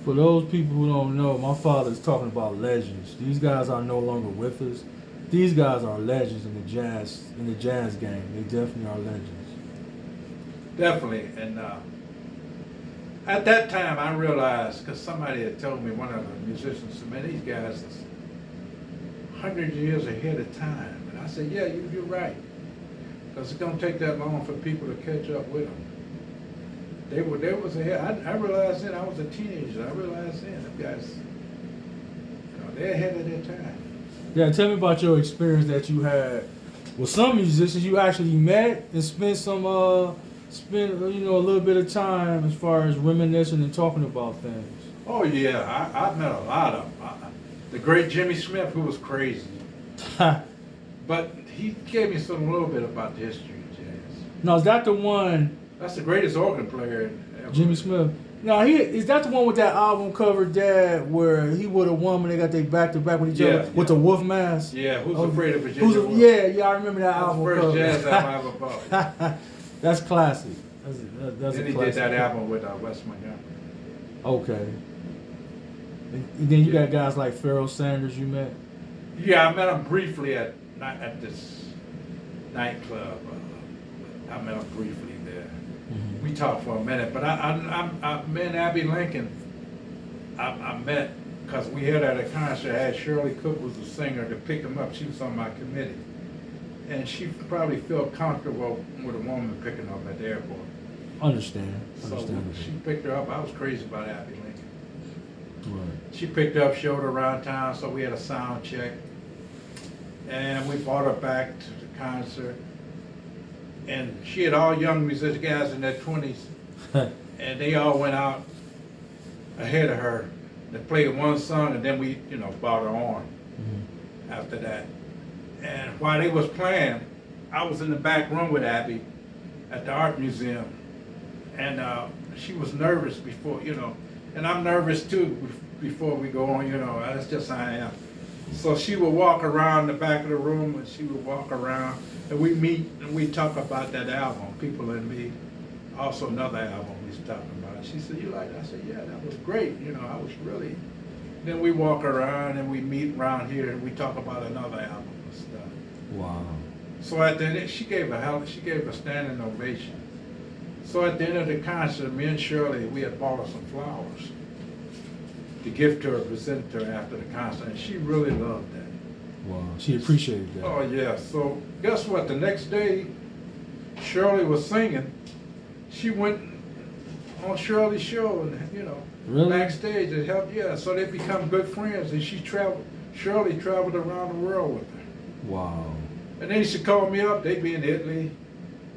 Speaker 1: For those people who don't know, my father's talking about legends. These guys are no longer with us. These guys are legends in the jazz game. They definitely are legends.
Speaker 2: Definitely, and at that time I realized, because somebody had told me, one of the musicians said, man, these guys is 100 years ahead of time. And I said, yeah, you're right. Because it don't take that long for people to catch up with them. They was ahead. I realized then, I was a teenager. I realized then, them guys, they're ahead of their time.
Speaker 1: Yeah, tell me about your experience that you had with some musicians you actually met and spent a little bit of time as far as reminiscing and talking about things.
Speaker 2: Oh yeah, I've met a lot of them. The great Jimmy Smith, who was crazy, but he gave me a little bit about the history of jazz.
Speaker 1: Now, is that the one?
Speaker 2: That's the greatest organ player ever.
Speaker 1: Jimmy Smith. Now, is that the one with that album cover, Dad, where he with a woman, they got they back to back with each other with the wolf mask?
Speaker 2: Yeah, Who's Afraid of Virginia Woolf?
Speaker 1: Yeah, I remember that album
Speaker 2: That's the
Speaker 1: cover.
Speaker 2: first jazz album I ever bought.
Speaker 1: That's classic. That's
Speaker 2: Then
Speaker 1: a
Speaker 2: he
Speaker 1: classic.
Speaker 2: did that album with Wes Montgomery.
Speaker 1: Okay. And then you got guys like Pharoah Sanders you met?
Speaker 2: Yeah, I met him briefly at this nightclub. I met him briefly there.
Speaker 1: Mm-hmm.
Speaker 2: We talked for a minute, but I met Abby Lincoln. I met because we had at a concert. I had Shirley Cook was the singer to pick him up. She was on my committee, and she probably felt comfortable with a woman picking her up at the airport.
Speaker 1: Understand.
Speaker 2: So she picked her up. I was crazy about Abby Lincoln.
Speaker 1: Right.
Speaker 2: She picked her up, showed her around town, so we had a sound check. And we brought her back to the concert. And she had all young musician guys in their 20s. And they all went out ahead of her. They played one song, and then we, brought her on after that. And while they was playing, I was in the back room with Abby at the art museum. And she was nervous before, and I'm nervous too before we go on, that's just how I am. So she would walk around the back of the room, and she would walk around, and we meet and we talk about that album, People and Me, also another album we was talking about. She said, you like that? I said, yeah, that was great, I was really. Then we walk around and we meet around here and we talk about another album and stuff.
Speaker 1: Wow.
Speaker 2: So at the end, she gave a standing ovation. So at the end of the concert, me and Shirley, we had bought her some flowers to give to her, present to her after the concert, and she really loved that.
Speaker 1: Wow. She appreciated that.
Speaker 2: Oh yeah. So guess what? The next day, Shirley was singing. She went on Shirley's show, and
Speaker 1: Really?
Speaker 2: backstage and helped. Yeah. So they become good friends, and Shirley traveled around the world with her.
Speaker 1: Wow.
Speaker 2: And then she called me up. They'd be in Italy,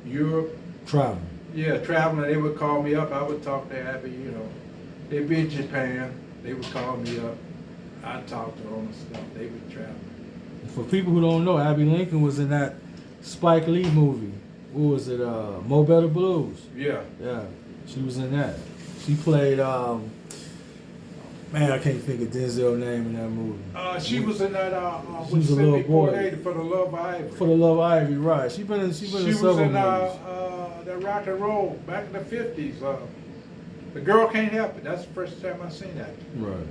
Speaker 2: Europe.
Speaker 1: Traveling.
Speaker 2: Yeah, traveling. They would call me up. I would talk to Abby. They'd be in Japan. They would call me up. I'd talk to them and stuff. They would travel.
Speaker 1: For people who don't know, Abby Lincoln was in that Spike Lee movie. What was it? Mo Better Blues.
Speaker 2: Yeah.
Speaker 1: Yeah, she was in that. She played. Man, I can't think of Denzel's name in that movie.
Speaker 2: She was in that.
Speaker 1: She was a little boy.
Speaker 2: For the Love of Ivy.
Speaker 1: For the Love of Ivy, right? She been in several
Speaker 2: She was
Speaker 1: movies.
Speaker 2: in the rock and roll back in the 50s. The Girl Can't Help It. That's the first time I seen that.
Speaker 1: Right.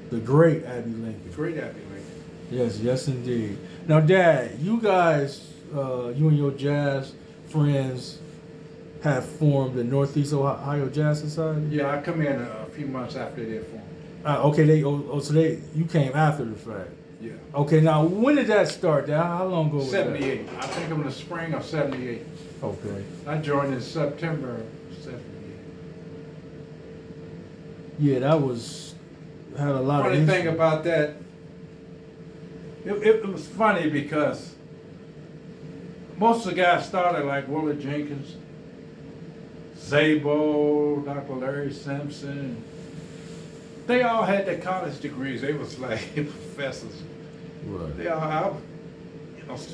Speaker 1: The great Abby Lincoln.
Speaker 2: Great Abby Lincoln.
Speaker 1: Yes, indeed. Now, Dad, you guys, you and your jazz friends have formed the Northeast Ohio Jazz Society?
Speaker 2: Yeah, I come in a few months after they formed.
Speaker 1: Okay, you came after the fact.
Speaker 2: Yeah.
Speaker 1: Okay, now when did that start? How long ago was that?
Speaker 2: 78. I think I'm in the spring of 78.
Speaker 1: Okay.
Speaker 2: I joined in September of 78.
Speaker 1: Yeah, that had a lot
Speaker 2: Funny
Speaker 1: of
Speaker 2: thing about that, it was funny because most of the guys started like Willard Jenkins, Zabo, Dr. Larry Simpson, They all had their college degrees. They was like professors.
Speaker 1: Right.
Speaker 2: They all out,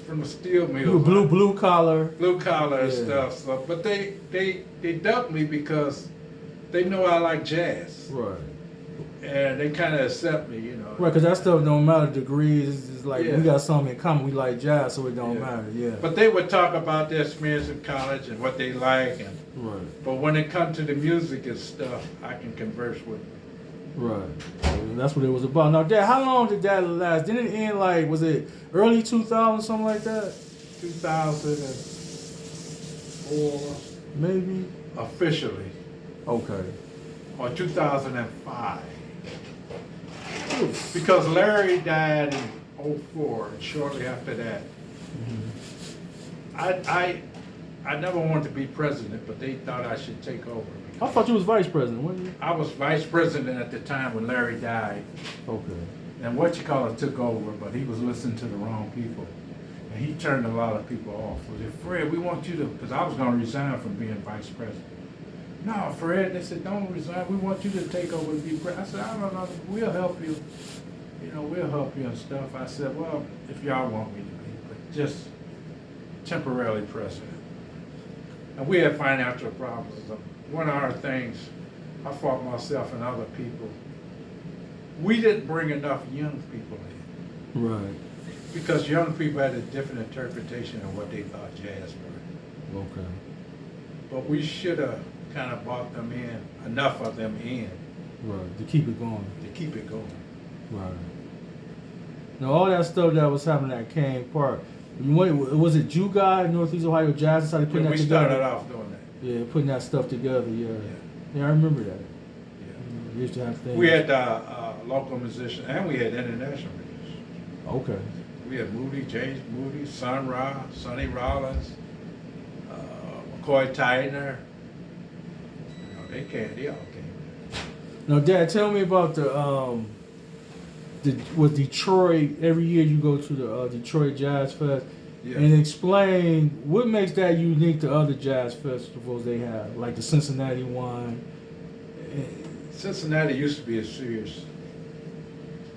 Speaker 2: from the steel mill.
Speaker 1: You were blue collar.
Speaker 2: Blue collar and
Speaker 1: Yeah.
Speaker 2: stuff. So, but they dumped me because they know I like jazz,
Speaker 1: Right.
Speaker 2: and they kind of accept me, you know.
Speaker 1: Right, because that stuff don't matter. Degrees, it's just like
Speaker 2: Yeah.
Speaker 1: we got something in common. We like jazz, so it don't
Speaker 2: Yeah.
Speaker 1: matter. Yeah.
Speaker 2: But they would talk about their experience in college and what they like, and
Speaker 1: Right.
Speaker 2: but when it comes to the music and stuff, I can converse with them.
Speaker 1: Right. And that's what it was about. Now, Dad, how long did that last? Didn't it end like, was it early 2000, something like that?
Speaker 2: 2004
Speaker 1: Maybe.
Speaker 2: officially,
Speaker 1: Okay.
Speaker 2: or 2005, because Larry died in '04, and shortly after that, I never wanted to be president, but they thought I should take over.
Speaker 1: I thought you was vice president, wasn't you?
Speaker 2: I was vice president at the time when Larry died,
Speaker 1: Okay.
Speaker 2: and took over, but he was listening to the wrong people. And he turned a lot of people off. He said, Fred, we want you to, because I was going to resign from being vice president. No, Fred, they said, don't resign. We want you to take over and be president. I said, I don't know. We'll help you. We'll help you and stuff. I said, well, if y'all want me to be, but just temporarily president. And we had financial problems. One of our things, I fought myself and other people, we didn't bring enough young people in.
Speaker 1: Right.
Speaker 2: Because young people had a different interpretation of what they thought jazz were.
Speaker 1: Okay.
Speaker 2: But we should have kind of brought them in, enough of them in,
Speaker 1: Right. To keep it going.
Speaker 2: to keep it going.
Speaker 1: Right. Now, all that stuff that was happening at Kane Park, was it you guys, Northeast Ohio Jazz, decided putting
Speaker 2: When
Speaker 1: that
Speaker 2: we
Speaker 1: together?
Speaker 2: started off doing that.
Speaker 1: Yeah, putting that stuff together, yeah. Yeah, I remember that. We used to have things.
Speaker 2: We had local musicians, and we had international musicians.
Speaker 1: Okay.
Speaker 2: We had James Moody, Sonny Rollins, McCoy Tyner. They all came.
Speaker 1: Now, Dad, tell me about with Detroit. Every year you go to the Detroit Jazz Fest,
Speaker 2: Yeah.
Speaker 1: and explain what makes that unique to other jazz festivals they have, like the Cincinnati one.
Speaker 2: Cincinnati used to be a serious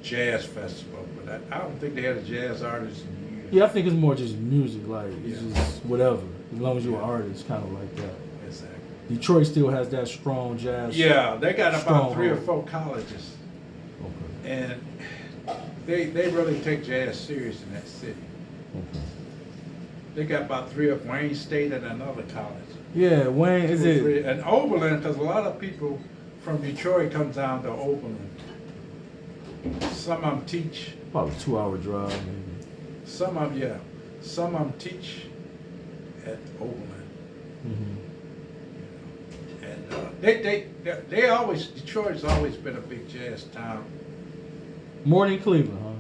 Speaker 2: jazz festival, but I don't think they had a jazz artist in years.
Speaker 1: Yeah, I think it's more just music, like it's
Speaker 2: Yeah.
Speaker 1: just whatever, as long as you're an
Speaker 2: Yeah.
Speaker 1: artist, kind of like that.
Speaker 2: Exactly.
Speaker 1: Detroit still has that strong jazz.
Speaker 2: Yeah, they got about
Speaker 1: Stronghold.
Speaker 2: 3 or 4 colleges,
Speaker 1: Okay.
Speaker 2: and they really take jazz serious in that city.
Speaker 1: Okay.
Speaker 2: They got about 3 of Wayne State and another college.
Speaker 1: Yeah, Wayne, is
Speaker 2: 2 or
Speaker 1: it?
Speaker 2: 3. And Oberlin, because a lot of people from Detroit comes down to Oberlin. Some of them teach,
Speaker 1: Probably a 2-hour drive, maybe.
Speaker 2: some of them teach at Oberlin.
Speaker 1: Mm-hmm.
Speaker 2: And they always, Detroit's always been a big jazz town.
Speaker 1: More than Cleveland, huh?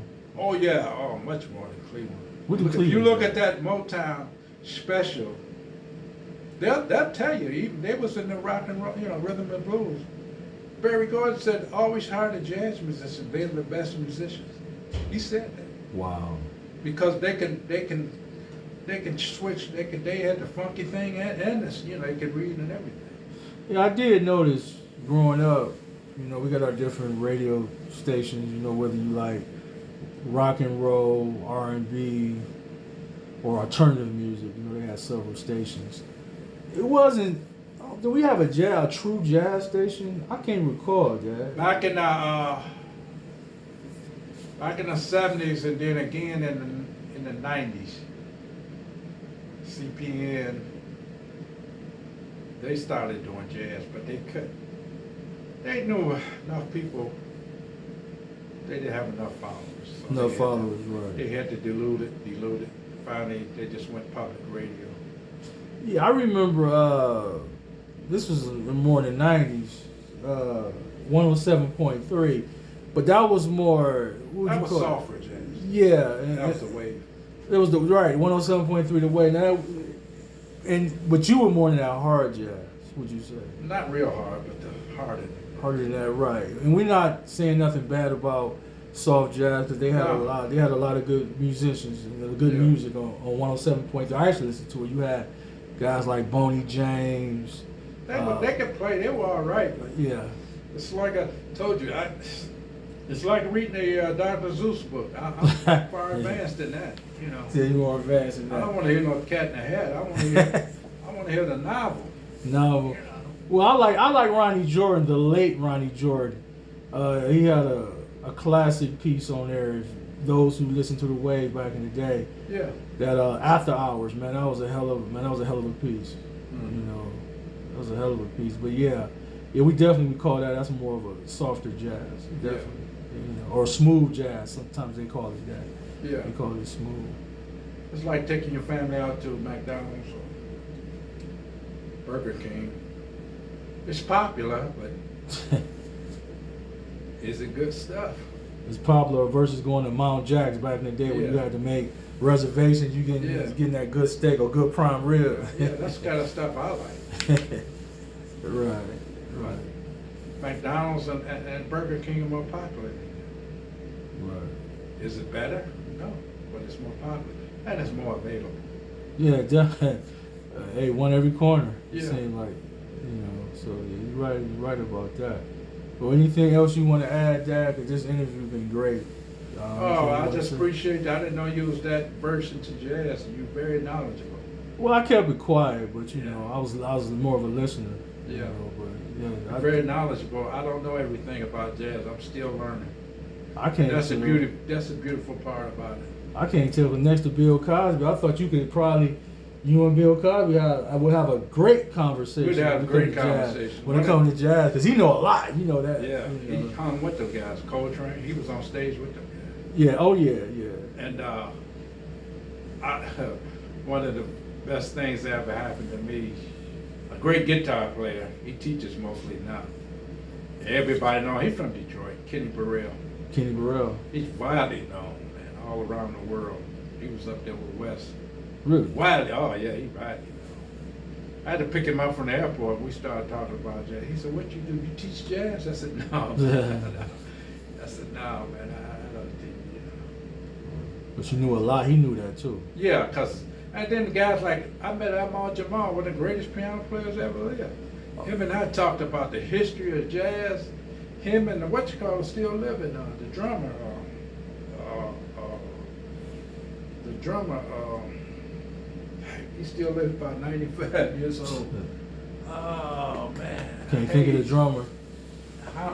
Speaker 2: Oh yeah, much more than Cleveland.
Speaker 1: What do
Speaker 2: If you
Speaker 1: Cleveland
Speaker 2: look
Speaker 1: do?
Speaker 2: at that Motown special, they'll tell you, even they was in the rock and roll, rhythm and blues. Barry Gordon said, always hire the jazz musicians, they're the best musicians. He said that.
Speaker 1: Wow.
Speaker 2: Because they can switch, they had the funky thing and this, they could read and everything.
Speaker 1: Yeah, I did notice growing up, we got our different radio stations, whether you like rock and roll, R&B, or alternative music. They had several stations. It wasn't, do we have a true jazz station? I can't recall that.
Speaker 2: Back in the 70s and then again in the 90s, CPN, they started doing jazz, but they knew enough people, they didn't have enough followers. So
Speaker 1: No
Speaker 2: they
Speaker 1: followers,
Speaker 2: They
Speaker 1: right.
Speaker 2: had to dilute it. Finally, they just went public radio.
Speaker 1: Yeah, I remember, this was more in the 90s, 107.3, but that was more, what would
Speaker 2: That
Speaker 1: you
Speaker 2: was
Speaker 1: call it?
Speaker 2: software jazz.
Speaker 1: Yeah.
Speaker 2: That was the wave.
Speaker 1: It was right, 107.3 the way. Now, but you were more than that hard jazz, would you say?
Speaker 2: Not real hard, but the harder.
Speaker 1: Harder than that, right? And we're not saying nothing bad about soft jazz because they had
Speaker 2: No.
Speaker 1: a lot of good musicians and good
Speaker 2: Yeah.
Speaker 1: music on 107.3. I actually listened to it. You had guys like Boney James.
Speaker 2: They could play. They were all right, but
Speaker 1: Yeah,
Speaker 2: It's like I told you, it's like reading a Dr. Seuss book. I'm far advanced in that, you know.
Speaker 1: Yeah, you more advanced than
Speaker 2: I
Speaker 1: that.
Speaker 2: don't want to hear no Cat in the Hat. I want to hear the novel.
Speaker 1: No. Well, I like Ronnie Jordan, the late Ronnie Jordan. He had a classic piece on there. If those who listened to the Wave back in the day,
Speaker 2: Yeah.
Speaker 1: that After Hours, man, that was a hell of a piece.
Speaker 2: Mhm.
Speaker 1: You know, that was a hell of a piece. But yeah, we definitely would call that. That's more of a softer jazz, definitely. You know, or smooth jazz. Sometimes they call it that.
Speaker 2: Yeah.
Speaker 1: They call it smooth.
Speaker 2: It's like taking your family out to McDonald's or Burger King. It's popular, but is it good stuff?
Speaker 1: It's popular versus going to Mount Jack's back in the day when you
Speaker 2: Yeah.
Speaker 1: had to make reservations. You getting that good steak or good prime rib.
Speaker 2: Yeah, that's the kind of stuff I like.
Speaker 1: Right.
Speaker 2: McDonald's and Burger King are more popular.
Speaker 1: Right.
Speaker 2: Is it better? No, but it's more popular and it's more available.
Speaker 1: Yeah, definitely. Hey, one every corner. It
Speaker 2: Yeah.
Speaker 1: seemed like, you know. So yeah, you're right about that. But anything else you want to add, Dad? Because this interview's been great.
Speaker 2: Oh, I just appreciate that. I didn't know you was that versed into jazz. You're very knowledgeable.
Speaker 1: Well, I kept it quiet, but you
Speaker 2: Yeah.
Speaker 1: know, I was more of a listener. You
Speaker 2: Yeah.
Speaker 1: know, but yeah,
Speaker 2: You're very knowledgeable. I don't know everything about jazz. I'm still learning.
Speaker 1: I can't.
Speaker 2: That's the
Speaker 1: tell.
Speaker 2: beauty. That's the beautiful part about it.
Speaker 1: I can't tell. 'Cause next to Bill Cosby, I thought you could probably, you and Bill Cosby, I would have a great conversation.
Speaker 2: We'd have a
Speaker 1: when it
Speaker 2: great
Speaker 1: comes to jazz.
Speaker 2: conversation.
Speaker 1: When it comes to jazz, because he know a lot. You know that.
Speaker 2: Yeah,
Speaker 1: You know.
Speaker 2: he hung with those guys. Coltrane. He was on stage with them.
Speaker 1: Yeah. Oh yeah.
Speaker 2: And one of the best things that ever happened to me, a great guitar player. He teaches mostly now. Everybody know he's from Detroit. Kenny Burrell.
Speaker 1: Kenny Burrell.
Speaker 2: He's widely known, man, all around the world. He was up there with Wes.
Speaker 1: Really?
Speaker 2: Widely, oh yeah, he widely known. I had to pick him up from the airport. We started talking about jazz. He said, "What you do? You teach jazz?" I said, "No." I said, "No, man, I don't teach." You know.
Speaker 1: But you knew a lot. He knew that too.
Speaker 2: Yeah, and then the guys like, I met Ahmad Jamal, one of the greatest piano players ever lived. Him and I talked about the history of jazz. Him and the still living, the drummer, he still lives about 95 years old. Oh man.
Speaker 1: Can't think of the drummer.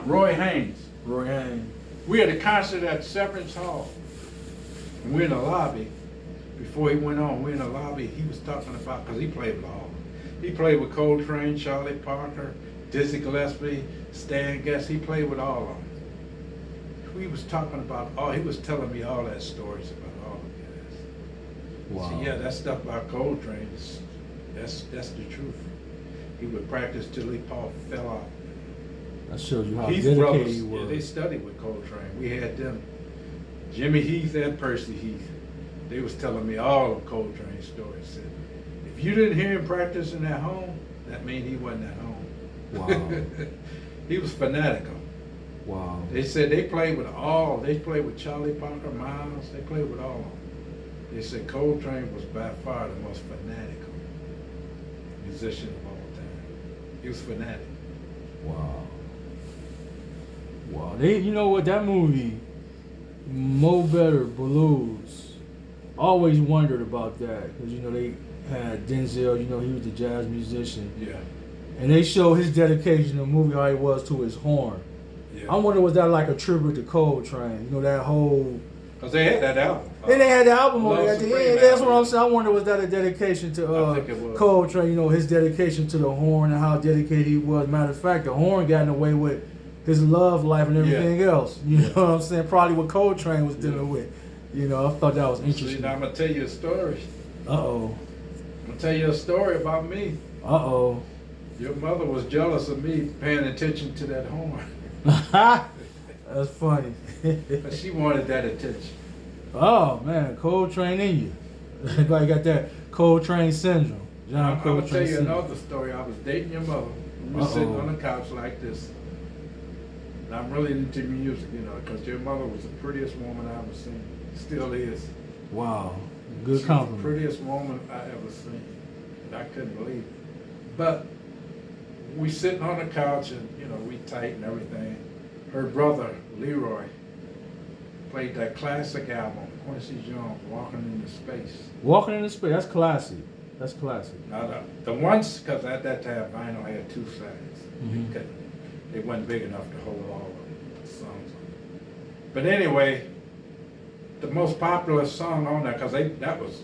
Speaker 2: Roy Haynes.
Speaker 1: Roy Haynes.
Speaker 2: We had a concert at Severance Hall. And we're in the lobby. Before he went on, we're in the lobby. He was talking about, because he played with all. He played with Coltrane, Charlie Parker, Dizzy Gillespie, Stan Getz. He played with all of them. He was talking about all. He was telling me all that stories about all the guys.
Speaker 1: Wow.
Speaker 2: So yeah, that stuff about Coltrane that's the truth. He would practice till he fell out.
Speaker 1: That shows you how
Speaker 2: Heath
Speaker 1: dedicated
Speaker 2: brothers,
Speaker 1: you were.
Speaker 2: yeah, they studied with Coltrane. We had them, Jimmy Heath and Percy Heath. They was telling me all of Coltrane's stories. Said, if you didn't hear him practicing at home, that means he wasn't at home.
Speaker 1: Wow.
Speaker 2: He was fanatical.
Speaker 1: Wow.
Speaker 2: They said they played with all. They played with Charlie Parker, Miles. They played with all of them. They said Coltrane was by far the most fanatical musician of all time. He was fanatic.
Speaker 1: Wow. Wow. You know what? That movie, Mo Better Blues, always wondered about that because you know they had Denzel. You know he was a jazz musician,
Speaker 2: Yeah.
Speaker 1: and they showed his dedication in the movie how he was to his horn.
Speaker 2: Yeah.
Speaker 1: I wonder was that like a tribute to Coltrane? You know that whole.
Speaker 2: Because they had that album.
Speaker 1: And they had the album on
Speaker 2: Love
Speaker 1: there at the
Speaker 2: Supreme
Speaker 1: end. That's what
Speaker 2: album.
Speaker 1: I'm saying. I wonder was that a dedication to
Speaker 2: I think it was.
Speaker 1: Coltrane? You know his dedication to the horn and how dedicated he was. Matter of fact, the horn got in the way with his love life and everything else. You know what I'm saying? Probably what Coltrane was dealing with. You know, I thought that was
Speaker 2: See,
Speaker 1: interesting.
Speaker 2: now I'm going to tell you a story.
Speaker 1: Uh-oh.
Speaker 2: I'm going to tell you a story about me.
Speaker 1: Uh-oh.
Speaker 2: Your mother was jealous of me paying attention to that horn.
Speaker 1: That's funny.
Speaker 2: But she wanted that attention.
Speaker 1: Oh, man. Coltrane in you. Everybody got that Coltrane syndrome. John
Speaker 2: I'm going to
Speaker 1: Coltrane
Speaker 2: tell you
Speaker 1: syndrome.
Speaker 2: another story. I was dating your mother. We were sitting on the couch like this. And I'm really into music, you know, because your mother was the prettiest woman I ever seen. Still is.
Speaker 1: Wow. Good
Speaker 2: She's
Speaker 1: compliment.
Speaker 2: the prettiest woman I ever seen. And I couldn't believe it. But we sitting on the couch and, we tight and everything. Her brother, Leroy, played that classic album, Quincy Jones, Walking into Space.
Speaker 1: Walking into Space, that's classic. That's classic.
Speaker 2: Now, the ones, because at that time, vinyl had two sides.
Speaker 1: Mhm.
Speaker 2: They wasn't big enough to hold all the songs. But anyway, the most popular song on there, because that was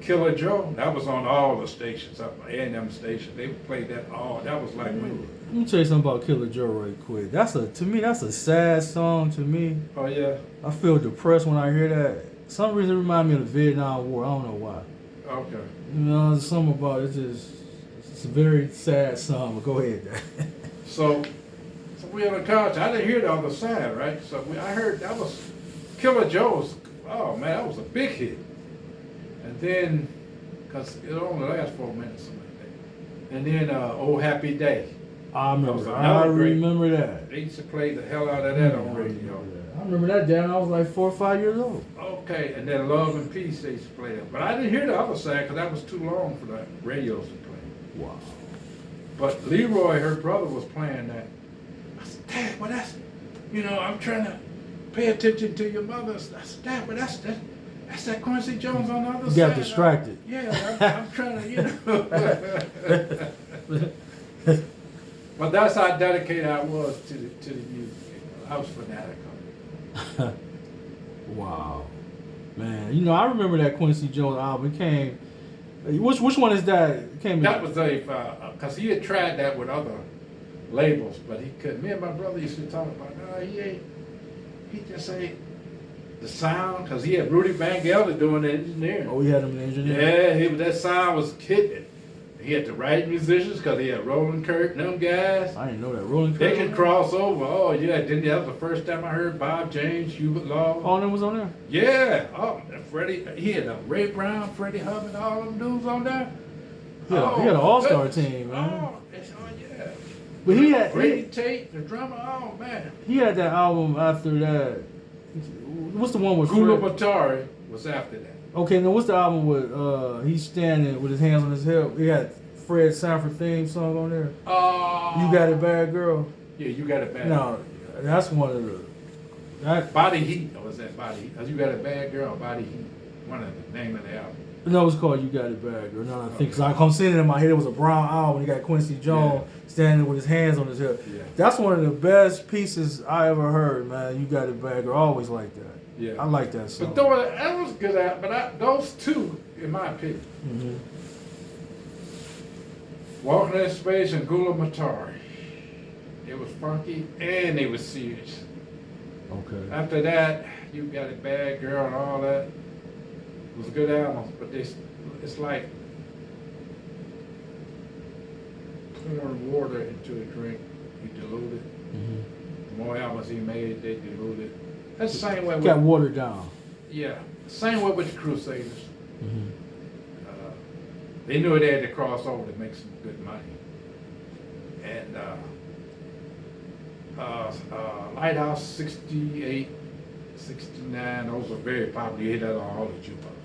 Speaker 2: Killer Joe. That was on all the stations, up A&M stations. They played that all. That was like when.
Speaker 1: Let me tell you something about Killer Joe right quick. To me, that's a sad song to me.
Speaker 2: Oh yeah.
Speaker 1: I feel depressed when I hear that. Some reason it reminds me of the Vietnam War. I don't know why.
Speaker 2: Okay.
Speaker 1: There's something about it. It's a very sad song. But go ahead.
Speaker 2: So we on the couch. I didn't hear the other side, right? So I heard that was Killer Joe's. Oh man, that was a big hit. And then, cause it only lasts 4 minutes, something like that. And then, Oh Happy Day.
Speaker 1: I
Speaker 2: That was
Speaker 1: remember.
Speaker 2: another
Speaker 1: I
Speaker 2: great-
Speaker 1: remember that.
Speaker 2: They used to play the hell out of that on radio.
Speaker 1: I remember that, Dad. I was like 4 or 5 years old.
Speaker 2: Okay, and then Love and Peace they used to play that. But I didn't hear the other side because that was too long for the radios to play.
Speaker 1: Wow.
Speaker 2: But Leroy, her brother, was playing that. I said, Dad, well that's, I'm trying to pay attention to your mother. I said, Dad, well that's that Quincy Jones on the other
Speaker 1: You
Speaker 2: side.
Speaker 1: got distracted.
Speaker 2: I'm trying to, But that's how dedicated I was to the music. I was fanatical.
Speaker 1: Wow. Man, I remember that Quincy Jones album. It came. Which one is that? It came.
Speaker 2: That was because he had tried that with other labels, but he couldn't. Me and my brother used to talk about, no, he just ain't the sound, because he had Rudy Bangelda doing the engineering.
Speaker 1: Oh, he had him in engineering.
Speaker 2: Yeah, that sound was hitting. He had the right musicians, because he had Roland Kirk and them guys.
Speaker 1: I didn't know that. Rolling
Speaker 2: They
Speaker 1: Kirk.
Speaker 2: could cross over. Oh, yeah. Didn't that was the first time I heard Bob James, Hubert Law.
Speaker 1: All them was on there.
Speaker 2: Yeah. Oh, and Freddie. He had Ray Brown, Freddie Hubbard, all them dudes on there.
Speaker 1: He had an all-star
Speaker 2: goodness.
Speaker 1: team, man.
Speaker 2: Oh, yeah.
Speaker 1: But he had
Speaker 2: Brady Tate, the drummer. Oh man.
Speaker 1: he had that album after that. What's the one with
Speaker 2: Gula
Speaker 1: Fred?
Speaker 2: Batari was after that.
Speaker 1: Okay, now what's the album with he's standing with his hands on his hip? He had Fred Sanford theme song on there. You Got It Bad Girl.
Speaker 2: Yeah, You Got It Bad.
Speaker 1: No, that's one of the that
Speaker 2: Body Heat. Or was that Body Heat? You Got It Bad Girl, Body Heat. One of the name of the album.
Speaker 1: no, it's called You Got It Bad Girl. No, I think because I'm seeing it in my head. It was a Brown album. You got Quincy Jones standing with his hands on his hip.
Speaker 2: Yeah.
Speaker 1: That's one of the best pieces I ever heard, man. You Got It Bad Girl. I always like that.
Speaker 2: Yeah.
Speaker 1: I like that song.
Speaker 2: But though that was good. But those two, in my opinion,
Speaker 1: Mhm.
Speaker 2: Walking in Space and Gula Matari. It was funky and they was serious.
Speaker 1: Okay.
Speaker 2: After that, You Got It Bad Girl and all that. It was good albums, but it's like pouring water into a drink. You dilute it.
Speaker 1: Mhm.
Speaker 2: The more albums he made, they diluted. That's the same way
Speaker 1: Got
Speaker 2: with,
Speaker 1: watered down.
Speaker 2: yeah, same way with the Crusaders.
Speaker 1: Mhm.
Speaker 2: They knew they had to cross over to make some good money. And Lighthouse 68, 69, those are very popular. You hear that on all the jukebox.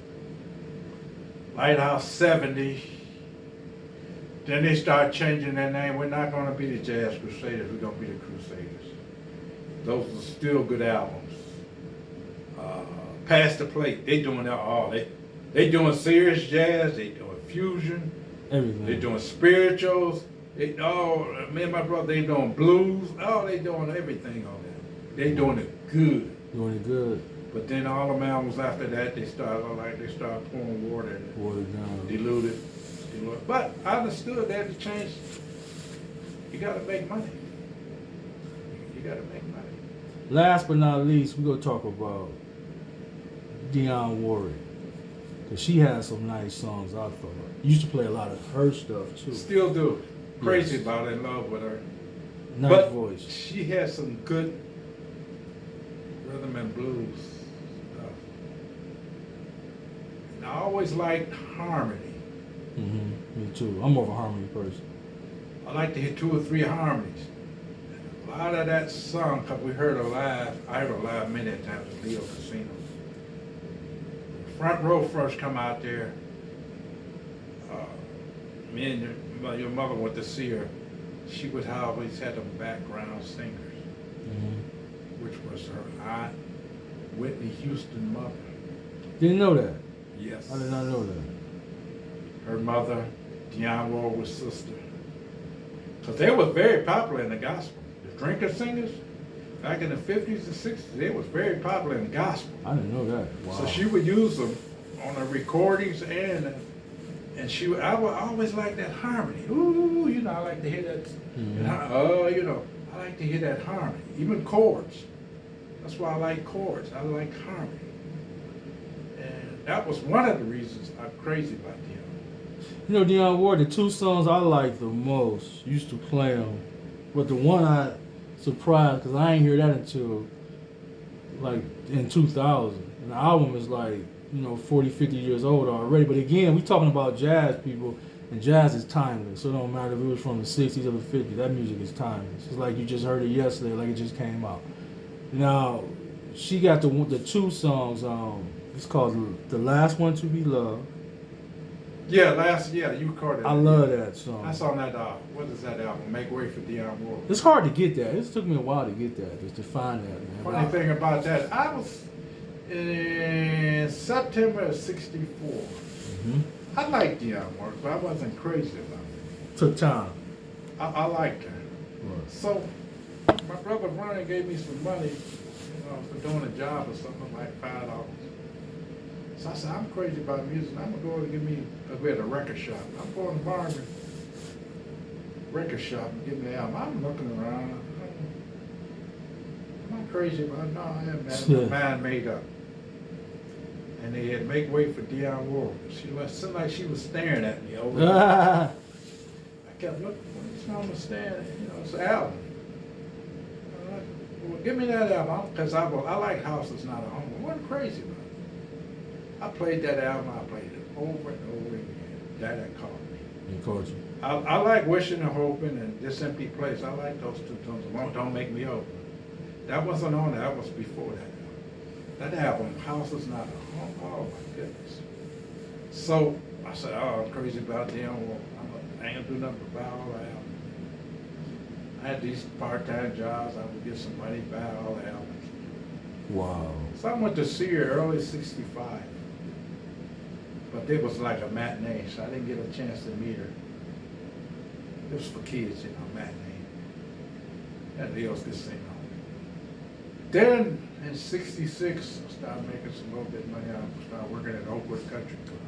Speaker 2: Lighthouse 70. Then they start changing their name. We're not going to be the Jazz Crusaders. We're going to be the Crusaders. Those are still good albums. Pass the Plate. They doing that all. They doing serious jazz. They doing fusion.
Speaker 1: Everything.
Speaker 2: They doing spirituals. Me and my brother, they doing blues. Oh, they doing everything on that. They doing it good.
Speaker 1: Doing it good.
Speaker 2: But then all the albums after that, they start pouring water in it.
Speaker 1: Watered down.
Speaker 2: Diluted. But I understood that to change. You gotta make money. You gotta make money.
Speaker 1: Last but not least, we're gonna talk about Dionne Warwick. Cause she has some nice songs, I thought. Used to play a lot of her stuff too.
Speaker 2: Still do. Crazy
Speaker 1: Yes.
Speaker 2: about it, in love with her.
Speaker 1: Nice
Speaker 2: But
Speaker 1: voice.
Speaker 2: she has some good rhythm and blues stuff. And I always liked harmony.
Speaker 1: Me too. I'm more of a harmony person.
Speaker 2: I like to hear 2 or 3 harmonies. A lot of that song, because we heard her live, I heard her live many times at Leo Casino. Front Row first come out there. Me and your mother went to see her. she would always have them background singers, which was her aunt, Whitney Houston mother.
Speaker 1: Didn't know that.
Speaker 2: Yes.
Speaker 1: I did not know that.
Speaker 2: Her mother, Dionne Warwick's sister. Because they were very popular in the gospel. The drinker singers, back in the 50s and 60s, they was very popular in the gospel.
Speaker 1: I didn't know that. Wow.
Speaker 2: So she would use them on her recordings and she would, I would always like that harmony. Ooh, you know, I like to hear that. You know, I like to hear that harmony. Even chords. That's why I like chords. I like harmony. And that was one of the reasons I'm crazy about Dionne.
Speaker 1: You know, Dionne Ward, the two songs I like the most, used to play them, but the one I surprised, because I ain't hear that until like in 2000. And the album is like, 40, 50 years old already. But again, we talking about jazz, people, and jazz is timeless. So it don't matter if it was from the 60s or the 50s, that music is timeless. It's like you just heard it yesterday, like it just came out. Now, she got the two songs, it's called The Last One to Be Loved.
Speaker 2: Yeah, you recorded it.
Speaker 1: I love that song.
Speaker 2: That's on that, what is that album? Make Way for Dionne Warwick.
Speaker 1: It's hard to get that. It took me a while to get that, just to find that, man.
Speaker 2: Funny thing about that, I was in September of '64. I liked Dionne Warwick, but I wasn't crazy about it.
Speaker 1: Took time.
Speaker 2: I liked her.
Speaker 1: Right.
Speaker 2: So my brother Brian gave me some money, for doing a job or something, like $5. So I said, I'm crazy about music. I'm gonna go and because we had a record shop. I'm going to Marvin record shop and get me an album. I'm looking around. I'm not crazy about it. No, I am, man. My mind made up. And they had Make Way for Dionne Warwick. She seemed like she was staring at me over there. I kept looking. What's wrong with staring? It's an album. Well, give me that album, because I like House Is Not a Home. I wasn't crazy about it. I played that album. I played it over and over again. That called me.
Speaker 1: He called you.
Speaker 2: I like Wishing and Hoping and This Empty Place. I like those two tunes. Don't Make Me Over. That wasn't on there. That was before that album. That album, House Is Not a Home. Oh my goodness. So I said, I'm crazy about Dionne Warwick. I ain't gonna do nothing but buy all the albums. I had these part-time jobs. I would get some money, buy all the albums.
Speaker 1: Wow.
Speaker 2: So I went to see her early '65. But it was like a matinee, so I didn't get a chance to meet her. It was for kids, matinee. At Leo's Casino. Then in '66, I started making some little bit of money. I started working at Oakwood Country Club.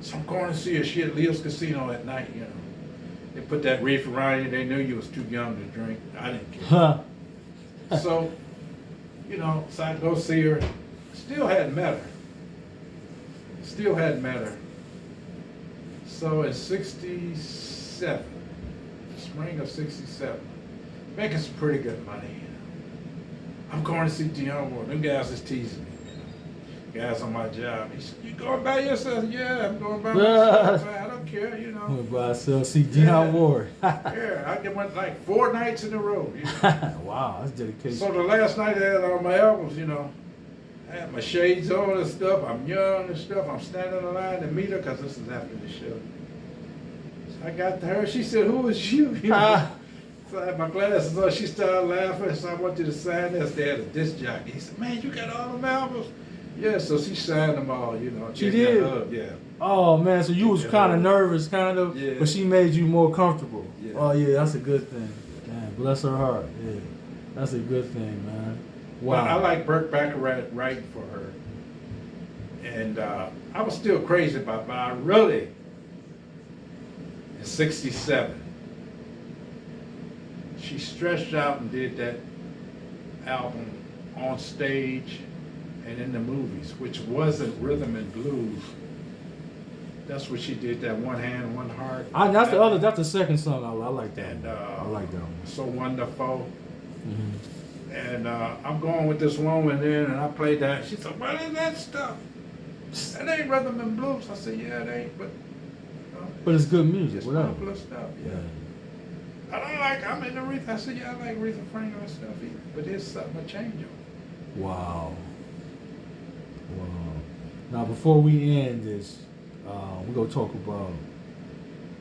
Speaker 2: So I'm going to see her. She at Leo's Casino at night, They put that reef around you. They knew you was too young to drink. I didn't care. So, so I go see her. Still hadn't met her. So in '67, spring of '67, making some pretty good money. I'm going to see Dionne Warwick. Them guys is teasing me. Guys on my job. He said, "You going by yourself?" Yeah, I'm going by myself. I don't care,
Speaker 1: Went by myself, see Dionne Warwick.
Speaker 2: Yeah, I went like 4 nights in a row.
Speaker 1: Wow, that's dedication.
Speaker 2: So the last night I had all my albums, I had my shades on and stuff. I'm young and stuff. I'm standing in line to meet her because this is after the show. So I got to her. She said, "Who is you?" So I had my glasses on. She started laughing. So I went to the sign desk. They had a disc jockey. He said, "Man, you got all them albums?" Yeah, so she signed them all,
Speaker 1: She did?
Speaker 2: Yeah.
Speaker 1: Oh, man, so you was kind of nervous,
Speaker 2: Yeah.
Speaker 1: but she made you more comfortable.
Speaker 2: Yeah.
Speaker 1: Oh, yeah, that's a good thing. Man, bless her heart. Yeah, that's a good thing, man. Wow.
Speaker 2: Well, I like Burt Bacharach writing for her. And I was still crazy about it, but I really, in '67, she stretched out and did that album on stage and in the movies, which wasn't rhythm and blues. That's what she did, that One Hand, One Heart.
Speaker 1: That's the second song I like that.
Speaker 2: And
Speaker 1: I like that one.
Speaker 2: So Wonderful.
Speaker 1: Mm-hmm.
Speaker 2: And I'm going with this woman in, and I played that. She said, "What is that stuff? That ain't rhythm and blues." I said, "Yeah, it ain't, but
Speaker 1: But it's good music,
Speaker 2: just
Speaker 1: whatever.
Speaker 2: popular stuff." Yeah. I'm into Aretha. I said, "Yeah, I like Aretha Franklin stuff either, but here's something to change on."
Speaker 1: Wow. Now, before we end this, we're going to talk about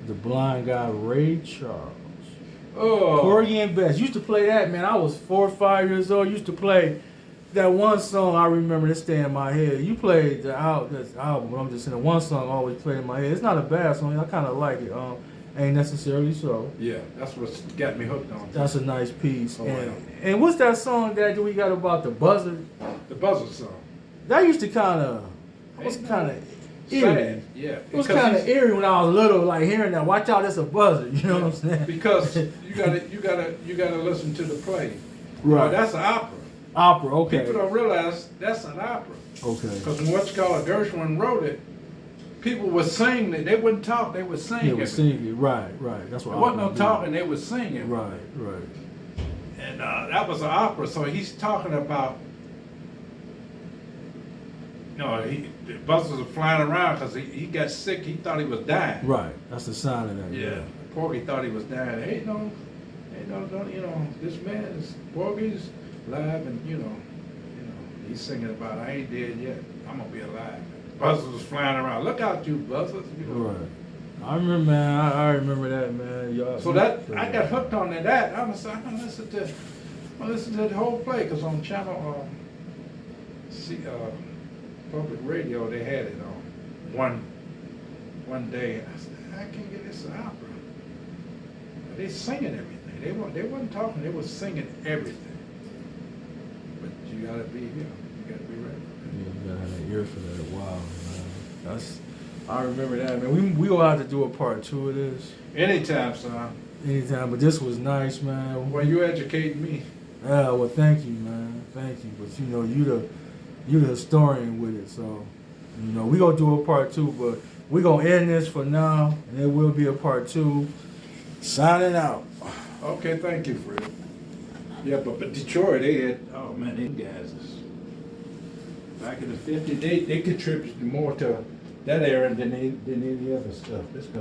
Speaker 1: the blind guy, Ray Charles.
Speaker 2: Oh.
Speaker 1: Porgy and Bess. Used to play that, man. I was 4 or 5 years old. Used to play that one song. I remember that stay in my head. You played this album, but I'm just saying one song always played in my head. It's not a bad song. I kind of like it. Ain't necessarily so.
Speaker 2: Yeah, that's what's got me hooked on.
Speaker 1: That's a nice piece.
Speaker 2: Oh,
Speaker 1: and what's that song that we got about the buzzard?
Speaker 2: The Buzzard song.
Speaker 1: That used to kind of, was kind of eerie.
Speaker 2: Sad, yeah.
Speaker 1: It was kind of eerie when I was little, like hearing that. Watch out, that's a buzzard. You know what I'm saying?
Speaker 2: Because you gotta listen to the play.
Speaker 1: Right.
Speaker 2: That's an opera.
Speaker 1: Opera. Okay.
Speaker 2: People don't realize that's an opera.
Speaker 1: Okay.
Speaker 2: Because when what's called Gershwin wrote it, people would sing it. They wouldn't talk. They would sing
Speaker 1: They
Speaker 2: it.
Speaker 1: would sing it. Right. That's what.
Speaker 2: There wasn't no
Speaker 1: opera do.
Speaker 2: talking. They would sing it.
Speaker 1: Right.
Speaker 2: And that was an opera. So he's talking about. The buzzards are flying around because he got sick. He thought he was dying.
Speaker 1: Right. That's the sign of that.
Speaker 2: Yeah. Porgy thought he was dying. Ain't no, this man is Porgy's alive, and he's singing about I ain't dead yet. I'm gonna be alive. Buzzards was flying around. Look out, you buzzards!
Speaker 1: Right. I remember, man. I remember that, man. Y'all,
Speaker 2: So that I got hooked on that. I'm gonna listen to that whole play because on channel public radio they had it on one day. And I said, I can't get this opera. But they singing everything. They wasn't talking. They was singing everything. But you gotta be here. You gotta be ready.
Speaker 1: Yeah, you gotta have an ear for that. Wow, man. I remember that, man. We gonna have to do a part 2 of this
Speaker 2: Anytime, son.
Speaker 1: anytime. But this was nice, man.
Speaker 2: Well, you educate me.
Speaker 1: Yeah, well, thank you, man. Thank you. But you the historian with it, so we gonna do a part 2. But we gonna end this for now, and there will be a part 2. Signing out.
Speaker 2: Okay, thank you, Fred. Yeah, but Detroit, they had, oh man, these guys is, back in the 50s, they contributed more to that era than any other stuff. This guy.